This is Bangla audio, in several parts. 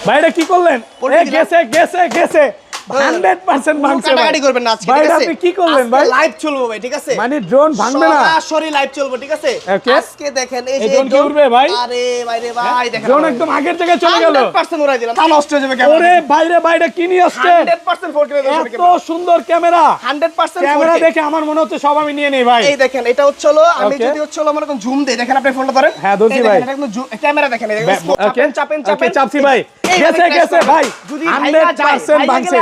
ভাই এটা কি করলেন? গেছে গেছে গেছে 100% ভাঙছে ভাই। কাটাকাটি করবেন না আজকে, ভাই ঠিক আছে? আপনি কি করলেন ভাই? লাইভ চলবে ভাই, ঠিক আছে? মানে ড্রোন ভাঙবে না, সরাসরি লাইভ চলবে, ঠিক আছে? Okay. আজকে দেখেন এই এই যে ড্রোন কি উড়বে ভাই? আরে ভাই রে ভাই, দেখেন ড্রোন একদম আগের জায়গায় চলে গেল। 100% উড়াই দিলাম, তা নষ্ট হয়ে যাবে ক্যামেরা। ওরে ভাই রে ভাই, এটা কি নিয়ে আসছেন? 100% 4K এত সুন্দর ক্যামেরা, 100% ক্যামেরা 4K। দেখে আমার মনে হচ্ছে সব আমি নিয়ে নেই ভাই। এই দেখেন, এটা হচ্ছে হলো আমি Okay. যদি হচ্ছে হলো মনে করেন জুম দেই, দেখেন আপনি ফোনটা ধরেন। হ্যাঁ, ধরছি এই ভাই। দেখেন, এটা কিন্তু ক্যামেরা দেখেন, এই দেখেন ওকে চাপেন ওকে, চাপছি ভাই। গেছে গেছে ভাই, 100% ভাঙছে।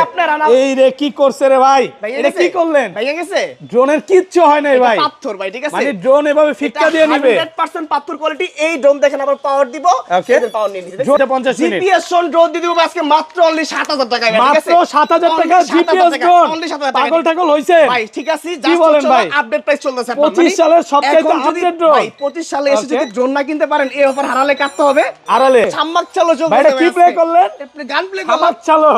এই রে কি করছে রে ভাই? এটা কি করলেন? ভাইয়া গেছে ড্রোনের কিচ্ছু হয় নাই ভাই। পাথর ভাই, ঠিক আছে? মানে ড্রোন এভাবে ফিক্কা দিয়ে নিবে। 100% পাথর কোয়ালিটি। এই ড্রোন দেখেন, আবার পাওয়ার দিব, Okay. এই পাওয়ার নিয়ে নিতে। ড্রোন 50 মিনিট, জিপিএস শন ড্রোন দিয়ে দিব আজকে মাত্র অনলি 7000 টাকায়, ঠিক আছে? মাত্র 7000 টাকা জিপিএস ড্রোন। অনলি 7000 টাকা। পাগল টাগল হইছে ভাই ঠিক আছে, কি বলেন ভাই? আপডেট প্রাইস চলতেছে 25 সালের সবচেয়ে আপডেট ড্রোন। ভাই 25 সালে এসে Okay. যদি ড্রোন না কিনতে পারেন, এই অফার হারালে কাটতে হবে। আড়ালে ছাম্মাক চালো চলতেছে ভাই, এটা কি প্লে করলেন? আপনি গান প্লে করলেন। খামাক চালো,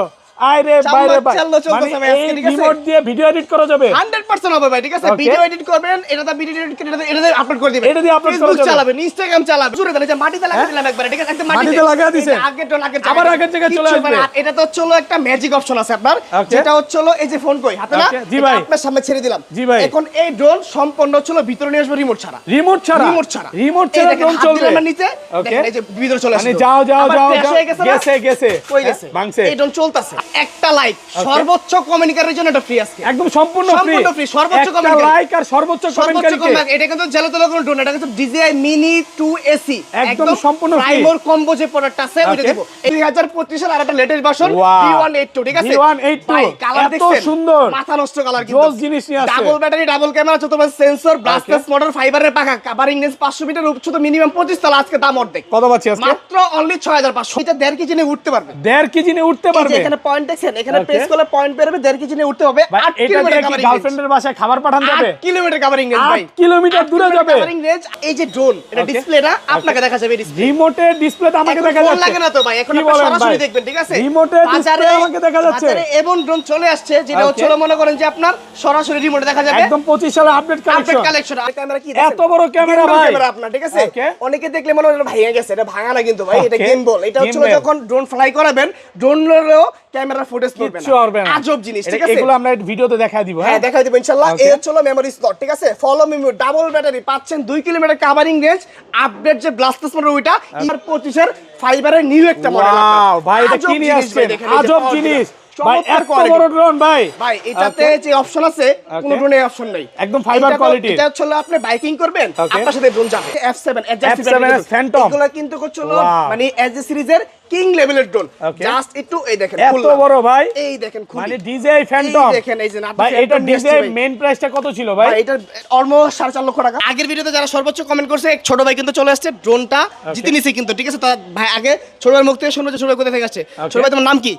আরে ভাই রে ভাই, চাল্লো চলতেছে মানে ভাই আজকে, এই ঠিক আছে? রিমোট দিয়ে ভিডিও এডিট করা যাবে। 100% হবে ভাই, ঠিক আছে? Okay. ভিডিও এডিট করবেন, এটাতে ভিডিও এডিট করে এটাতে আপলোড করে দিবেন। এটা দিয়ে upload করা Facebook যাবে। চালাবেন, Instagram চালাবেন। জুড়ে দেন, এই যে মাটিতে লাগিয়ে দিলাম একবারে, ঠিক আছে? একদম মাটিতে লাগায় দিছেন। আগের ড্রোন আগের আবার আগের জায়গায় চলে আসবে। এটা তো হচ্ছে হলো একটা ম্যাজিক অপশন আছে আপনার, Okay. যেটা হচ্ছে হলো এই যে ফোন কই হাতে না, Okay, জি এটা ভাই। আপনার সামনে ছেড়ে দিলাম। জি ভাই। এখন এই ড্রোন সম্পূর্ণ হচ্ছে হলো ভিতরে নিয়ে আসবে রিমোট ছাড়া। রিমোট ছাড়া, রিমোট ছাড়া, রিমোট এই ছাড়া দেখেন, ড্রোন হাত চলবে। দিলাম না নিচে, Okay. দেখেন এই যে ভিতরে চলে আসবে। মানে যাও যাও আবার যাও crash যাও, হয়ে গেছে না? গেছে গেছে, কই গেছে? ভাঙছে। এই ড্রোন চলতেছে। একটা লাইক সর্বোচ্চ কমিউনিকেটরের জন্য এটা ফ্রি আজকে। একদম সম্পূর্ণ ফ্রি, সম্পূর্ণ free, সর্বোচ্চ একটা কমেন্ট লাইক আর সর্বোচ্চ কমেন্টকারীকে এটা কিন্তু জেলাতলা কোনো ড্রোন, এটা কিন্তু DJI Mini 2 AC একদম সম্পূর্ণ free। প্রাইমর কম্বো যে প্রোডাক্ট আছে ওইটা Okay. দেব। 2025 এর আরেকটা লেটেস্ট ভার্সন Wow. V182, ঠিক আছে? V182 ভাই কালার এত দেখছেন? সুন্দর। মাথা নষ্ট কালার কিন্তু। জোস জিনিস নিয়ে আসছে। ডাবল ব্যাটারি, ডাবল ক্যামেরা, চতুর্থ সেন্সর, ব্লাস্টলেস মোটর, ফাইবারের পাখা, কভারিং রেঞ্জ 500 মিটার, উচ্চতা মিনিমাম 25 তলা। আজকে দাম অর্ধেক, কত পাচ্ছি আজকে? মাত্র অনলি 6500। এটা 1.5 কেজি নিয়ে উঠতে পারবে। 1.5 কেজি নিয়ে উঠতে এই যে পারবে এখানে পয়েন্ট দেখছেন, এখানে Okay. প্রেস করলে পয়েন্ট বেরোবে, 1.5 কেজি নিয়ে উঠতে হবে। ভাই, 8 এটা কিলোমিটার দিয়ে কি কভারিং রেঞ্জ, গার্লফ্রেন্ডের বাসায় খাবার পাঠান যাবে? 8 কিলোমিটার কভারিং রেঞ্জ 8 ভাই, কিলোমিটার দূরে যাবে। Covering range. এই যে ড্রোন, এটা ডিসপ্লেটা আপনাকে দেখা যাবে, ডিসপ্লে রিমোটের ডিসপ্লেটা আমাকে দেখা যাচ্ছে। লাগে না তো ভাই, এখন কি আপনি বলেন সরাসরি ভাই? দেখবেন, ঠিক আছে? রিমোটের ডিসপ্লে আমাকে দেখা যাচ্ছে। বাজারে এবং ড্রোন চলে আসছে, যেটা Okay. হচ্ছে হলো মনে করেন যে আপনার সরাসরি রিমোটে দেখা যাবে। একদম 25 সালে আপডেট আপডেট কালেকশন। কালেকশন। আর ক্যামেরা কি এত বড় ক্যামেরা ভাই। ক্যামেরা আপনার, ঠিক আছে? Okay. অনেকে দেখলে মনে হয় এটা ভেঙে গেছে, এটা ভাঙা না কিন্তু ভাই, এটা Okay. গেম বল। এটা হচ্ছে হলো Gimbal। যখন ড্রোন ফ্লাই করাবেন, ড্রোনেরও ক্যামেরা ফুটেজ পড়বে কিচ্ছু হবে না। না। আজব জিনিস, ঠিক আছে? এগুলো আমরা ভিডিওতে দেখাই দিব। হ্যাঁ দেখাই দেব ইনশাআল্লাহ। Okay. এই হচ্ছে হলো মেমরি স্লট, ঠিক আছে? ফলো মেমরি, ডাবল ব্যাটারি পাচ্ছেন, 2 কিলোমিটার কভারিং রেঞ্জ, আপডেট যে ব্লাস্টলেস মোটর ওইটা, আর 25 এর ফাইবারের নিউ একটা মডেল। ওয়াও ভাই, এটা কি নিয়ে আসছেন? আজব জিনিস ভাই, এত বড় ড্রোন ভাই। ভাই এটাতে যে অপশন আছে, কোন ড্রোনে অপশন নাই, একদম ফাইবার কোয়ালিটি। এটা হচ্ছে হলো আপনি বাইকিং করবেন, Okay. আপনার সাথে ড্রোন যাবে। F7 F7 Phantom। এগুলো কিন্তু হচ্ছে হলো Wow. মানে এজ এ সিরিজের কিং লেভেলের ড্রোন। Okay. জাস্ট একটু এই দেখেন এত খুললাম। বড় ভাই, এই দেখেন খুলি। মানে DJI Phantom। এই দেখেন, এই যে নাটক ভাই, এটা Phantom নিয়ে DJI আসছে ভাই। মেইন প্রাইসটা কত ছিল ভাই? ভাই এটা অলমোস্ট 4.5 লক্ষ টাকা। আগের ভিডিওতে যারা সর্বোচ্চ কমেন্ট করছে, এক ছোট ভাই কিন্তু চলে আসছে, ড্রোনটা জিতে নিছে কিন্তু, ঠিক আছে? তা ভাই আগে ছোট ভাইয়ের মুখ থেকে শুনবো যে ছোট ভাই কোথা থেকে আসছে। ছোট ভাই তোমার নাম কি?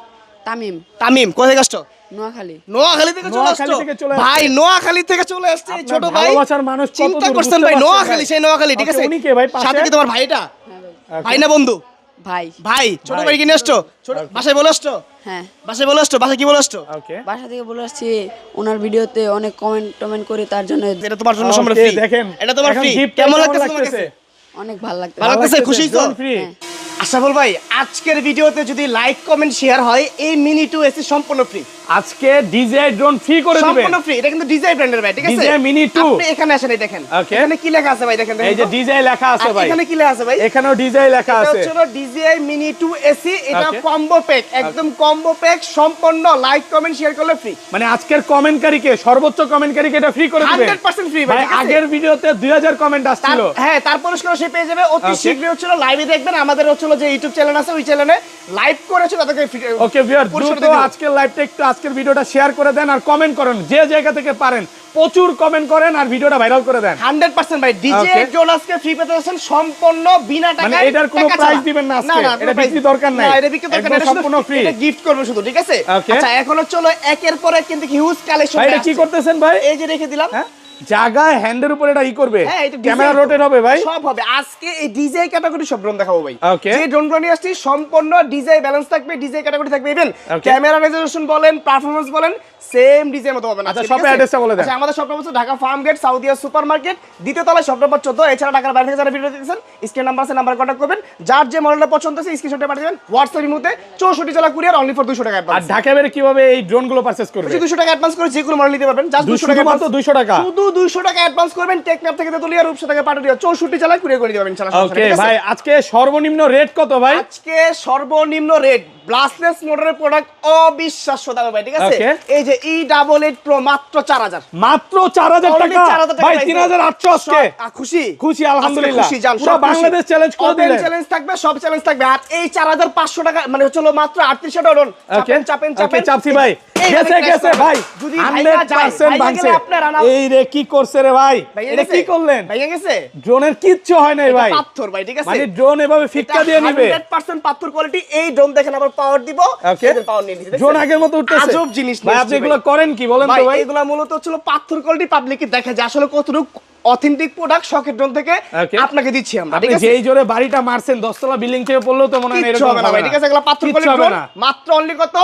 তামিম, তামিম। কোথা থেকে আসছো? নোয়াখালী। নোয়াখালী থেকে চলে নোয়াখালী আসছো থেকে চলে আসছে। ভাই, নোয়াখালী থেকে চলে আসছে এই ছোট ভাই। ভালোবাসার মানুষ কত চিন্তা দূর করছেন বুঝতে ভাই, পারছেন নোয়াখালী, ভাই। সেই নোয়াখালী, ঠিক Okay, আছে? উনি কে ভাই পাশে? সাথে কি তোমার ভাইটা? হ্যাঁ ভাই না বন্ধু? ভাই। ভাই। ছোট ভাই। ভাই কিনে আসছো? বাসায় বলে আসছো? হ্যাঁ, বাসায় বলে আসছো? বাসায় কি বলে আসছো? ওকে, বাসা থেকে বলে আসছি, ওনার ভিডিওতে অনেক কমেন্ট করে, তার জন্য এটা তোমার জন্য সম্পূর্ণ Okay, ফ্রি। দেখেন এটা তোমার এখন ফ্রি। gift কেমন কেমন লাগতেছে তোমার লাগতেছে? কাছে? অনেক ভালো লাগতো। ভালো লাগতেছে? খুশি তো? ফ্রি। হ্যাঁ। আশরাফুল ভাই, আজকের ভিডিওতে যদি লাইক কমেন্ট শেয়ার হয়, এই মিনি 2 এসি সম্পূর্ণ ফ্রি। আজকে DJI ড্রোন ফ্রি করে দিবেন। সম্পূর্ণ ফ্রি। এটা কিন্তু DJI ব্র্যান্ডের ভাই, ঠিক আছে? DJI Mini 2। আপনি এখানে আসেন, এই দেখেন। Okay. এখানে কি লেখা আছে ভাই? দেখেন এই যে DJI লেখা আছে ভাই। এখানে কি লেখা আছে ভাই? এখানেও DJI লেখা এটা আছে। হচ্ছে হলো DJI Mini 2 AC। এটা Okay. কম্বো প্যাক, একদম কম্বো প্যাক, সম্পূর্ণ লাইক কমেন্ট শেয়ার করলে ফ্রি। মানে আজকের কমেন্টকারীকে, সর্বোচ্চ কমেন্টকারীকে এটা ফ্রি করে দিবেন। 100% ফ্রি ভাই, ভাই, ঠিক আছে? আগের ভিডিওতে 2000 কমেন্ট আসছিল। হ্যাঁ, তার পুরস্কার সে পেয়ে যাবে অতি Okay. শীঘ্রই। হচ্ছে লাইভে দেখবেন, আমাদের হচ্ছে যে ইউটিউব চ্যানেল আছে, ওই চ্যানেলে লাইভ করেছে, তাদেরকে ওকে ভিউয়ার, পুরস্কার দ্রুত দিয়ে দিবো। আজকের লাইভটা একটু, আজকের ভিডিওটা শেয়ার করে দেন আর কমেন্ট করেন, যে জায়গা থেকে পারেন প্রচুর কমেন্ট করেন আর ভিডিওটা ভাইরাল করে দেন। 100% ভাই, DJI Okay. ড্রোন আজকে ফ্রি পেতে যাচ্ছেন সম্পূর্ণ বিনা মানে টাকায়। এটার কোনো টাকা প্রাইস ছাড়া। দিবেন না আজকে, না, এটা কোনো বিক্রি price- দরকার নাই। না, এটা বিক্রি দরকার একদম নাই, এটা শুধু সম্পূর্ণ free। এটা গিফট করবে শুধু, ঠিক আছে? Okay. আচ্ছা, এখন হচ্ছে একের পর এক কিন্তু হিউজ কালেকশন। ভাই, এটা কি করতেছেন ভাই? এই যে রেখে দিলাম। হ্যাঁ? জায়গায় হ্যান্ডের উপরে এটা ই করবে, হ্যাঁ, এটা ক্যামেরা design রোটেট হবে ভাই, সব হবে। আজকে এই ডিজে ক্যাটাগরি সব ড্রোন দেখাবো ভাই। Okay. যে ড্রোনগুলো নিয়ে আসছি সম্পূর্ণ ডিজে ব্যালেন্স থাকবে, ডিজে ক্যাটাগরি থাকবে, ইভেন Okay. ক্যামেরা রেজোলিউশন বলেন, পারফরম্যান্স বলেন, সেম ডিজে মতো হবে না। আচ্ছা, শপের অ্যাড্রেসটা বলে দেন। আচ্ছা, আমাদের শপ নম্বর হচ্ছে Dhaka Farmgate Saudia super market, দ্বিতীয় তলায় শপ নম্বর 14। এছাড়া ঢাকার বাইরে থেকে যারা ভিডিও দেখছেন, স্ক্রিন নাম্বার আছে, নাম্বার কন্টাক্ট করবেন। যার যে মডেলটা পছন্দ আছে স্ক্রিনশটে পাঠিয়ে দেবেন, হোয়াটসঅ্যাপ ইমোতে 64 জেলা কুরিয়ার, অনলি ফর 200 টাকা আর অ্যাডভান্স। ঢাকা বের কিভাবে এই ড্রোন গুলো পারচেজ করবে? 200 টাকা অ্যাডভান্স করে যে কোনো মডেল নিতে পারবেন, জাস্ট 200 টাকা শুধুমাত্র 200 টাকা, শুধু 200 টাকা অ্যাডভান্স করবেন। টেকনাফ থেকে তেতুলিয়া, রূপসা থেকে পাটুরিয়া 64 জেলায় কুরিয়ার করে দিবেন ইনশাআল্লাহ। ওকে ভাই, আজকে সর্বনিম্ন রেট কত ভাই? আজকে সর্বনিম্ন রেট ব্লাস্টলেস মোটরের প্রোডাক্ট অবিশ্বাস্য দামে ভাই, ঠিক আছে? Okay. এই যে E88 Pro মাত্র 4000, মাত্র 4000 Only টাকা 4000 টাকা ভাই, price 3800 আজকে। খুশি খুশি আলহামদুলিল্লাহ, আজকে খুশি, জান, পুরো সব খুশি। বাংলাদেশ চ্যালেঞ্জ করে Open দিলেন। চ্যালেঞ্জ থাকবে, সব চ্যালেঞ্জ থাকবে। আর এই 4500 টাকা মানে হচ্ছে হলো মাত্র 3800 ডলার। ওকে চাপেন ওকে, চাপছি ভাই, এই গেছে ভাবে গেছে price ভাই, যদি ভাইয়া যায় 100% ভাইয়া ভাঙছে। গেলে আপনারা না এই রে কি করছে রে ভাই, ভাইয়া এটা গেছে? কি করলেন? ভাইয়া গেছে? ড্রোনের কিচ্ছু হয় নাই এটা ভাই, পাথর ভাই, ঠিক আছে? মানে ড্রোন এভাবে ফিটকা দিয়ে নিবে। 100% পাথর কোয়ালিটি। এই ড্রোন দেখেন, আবার পাওয়ার দিব, ওকে, এই পাওয়ার নিয়ে নিছে। ড্রোন আগের মতো উঠতেছে। আজব জিনিস ভাই, আপনি এগুলো করেন কি বলেন তো ভাই? এগুলা মূলত হচ্ছিল পাথর কোয়ালিটি, পাবলিককে দেখা যায় আসলে কতটুকু অথেন্টিক প্রোডাক্ট শখের ড্রোন থেকে Okay. আপনাকে দিচ্ছি আমরা, আপনি ঠিক আছে? যেই জোরে বাড়িটা মারছেন 10 তলা বিল্ডিং থেকে পড়লেও তো মনে হয় না কিচ্ছু এরকম হবে না ভাই, ঠিক আছে? এগুলা পাথর কিচ্ছু কোয়ালিটি হবে ড্রোন না। মাত্র অনলি কত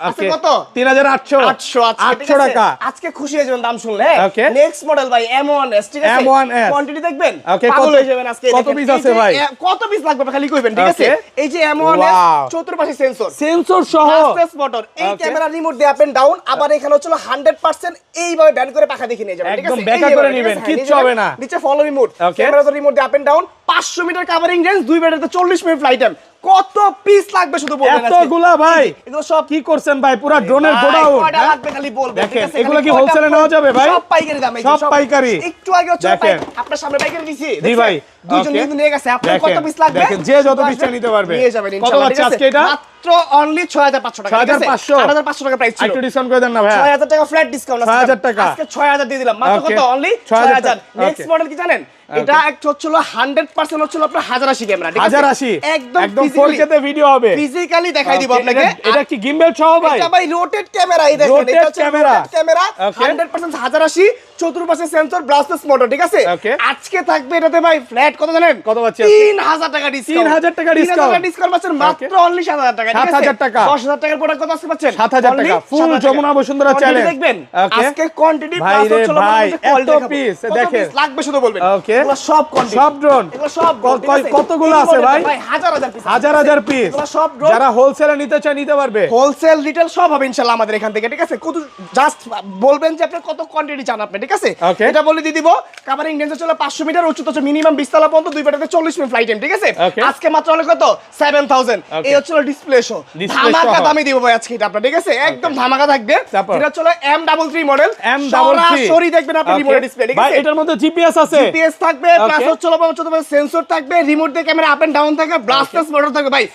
আছে? Okay, কত? 3800 800 800 টাকা। আজকে খুশি হয়ে যাবেন দাম শুনলে। Okay. নেক্সট মডেল ভাই M1S, ঠিক আছে? M1S কোয়ান্টিটি দেখবেন, Okay, পাগল কত- হয়ে যাবেন আজকে। কত দেখেন, piece এই আছে যে ভাই? কত পিস লাগবে খালি কইবেন, ঠিক আছে? Okay. এই যে M1S Wow. চতুর্পাশে সেন্সর, সেন্সর সহ ব্লাস্টলেস মোটর, এই Okay. ক্যামেরা রিমোট দিয়ে আপ এন্ড ডাউন, আবার এখানে হচ্ছে 100% এইভাবে ব্যান্ড করে পাখা দেখে নিয়ে যাবেন, ঠিক একদম আছে? ব্যাকা এইভাবে, করে ঠিক নিবেন, আছে? কিচ্ছু নিয়ে হবে যাবেন। না। নিচে ফলো রিমোট, Okay. ক্যামেরা তো রিমোট দিয়ে up and down, 500 metre covering range, 2 ব্যাটারিতে 40 মিনিট ফ্লাইট টাইম। কত পিস লাগবে শুধু বলবেন আজকে। এতগুলা ভাই, এগুলো সব কি করছেন ভাই, পুরো ড্রোনের ভাই, গোডাউন। কয়টা লাগবে খালি বলবেন, ঠিক দেখেন, আছে? এগুলো খালি কি কয়টা হোলসেলে নেওয়া যাবে ভাই? সব পাইকারি দামে, সব পাইকারি। একটু আগে হচ্ছে দেখেন। আপনার সামনে পাইকারি দিছি, জি দেখছেন? ভাই, দুইজন okay. কিন্তু নিয়ে গেছে। আপনার কত দেখেন, পিস লাগবে? দেখেন, যে যত পিসটা নিতে পারবে। নিয়ে যাবেন কত ইনশাআল্লাহ, পাচ্ছে ঠিক আছে? আজকে এটা? মাত্র অনলি 6500 টাকা, ঠিক আছে? 6500 8500 টাকা প্রাইস ছিল। একটু ডিসকাউন্ট করে দেন না ভাই। 6000 টাকা ফ্ল্যাট ডিসকাউন্ট আছে। 6000 টাকা। আজকে 6000 দিয়ে দিলাম। মাত্র Okay. কত? অনলি 6000 6000। Next Okay. মডেল কি জানেন? এটা একটা হচ্ছিল 100% হচ্ছিল আপনার 1080 ক্যামেরা, ঠিক আছে? 1080 একদম একদম 4K তে ভিডিও হবে। ফিজিক্যালি দেখাই দিব Okay, আপনাকে। এটা কি গিম্বেল সহ ভাই? এটা ভাই রোটেট ক্যামেরা, এই দেখেন, Rotate এটা হচ্ছে camera। rotate camera, Okay. 100% 1080, চতুর্পাশে সেন্সর, ব্লাস্টলেস মোটর, ঠিক আছে? Okay. আজকে থাকবে এটাতে ভাই ফ্ল্যাট কত জানেন? কত পাচ্ছি আজকে? 3000 টাকা ডিসকাউন্ট। 3000 টাকা discount। ডিসকাউন্ট পাচ্ছেন মাত্র অনলি 7000 টাকা, ঠিক আছে? 7000 টাকা। 10000 টাকার প্রোডাক্ট কত আছে পাচ্ছেন? 7000 Only টাকা। Full 7000 টাকা। Jamuna Bashundhara Quantity challenge। দেখবেন Okay. আজকে কোয়ান্টিটি ভাই প্লাস রে হচ্ছে ভাই, quality এত দেখাবো। piece, কত দেখেন। piece লাগবে শুধু বলবেন। Okay. এগুলো সব কোয়ান্টিটি, সব ড্রোন। এগুলো সব drone, ঠিক আছে? কতগুলো এই আছে model ভাই? হাজার হাজার পিস, হাজার হাজার পিস। এগুলো সব drone। যারা হোলসেলে নিতে চায় নিতে পারবে। হোলসেল রিটেল সব হবে ইনশাআল্লাহ আমাদের এখান থেকে, ঠিক আছে? কত জাস্ট বলবেন যে আপনি কত কোয়ান্টিটি চান আপনি, ঠিক আছে? Okay. এটা বলে দিয়ে দিব। কভারিং রেঞ্জ হচ্ছে 500 মিটার, উচ্চতা হচ্ছে মিনিমাম 20 তলা পর্যন্ত, 2 ব্যাটারিতে 40 মিনিট ফ্লাইট টাইম, ঠিক আছে? Okay. আজকে মাত্র অনেক কত 7000। Okay. এই হচ্ছে ডিসপ্লে শো, Display ধামাকা সহ। দামে দিব ভাই আজকে এটা আপনার, ঠিক আছে? একদম ধামাকা থাকবে। তারপর? এটা হচ্ছে M33 মডেল, M33 সরাসরি দেখবেন আপনি রিমোট ডিসপ্লে, ঠিক ভাই, আছে? এটার মধ্যে জিপিএস আছে। জিপিএস থাকবে, প্লাস Okay. হচ্ছে সেন্সর থাকবে, রিমোট দিয়ে ক্যামেরা আপ এন্ড ডাউন থাকবে, ব্লাস্টলেস মোটর থাকবে ভাই।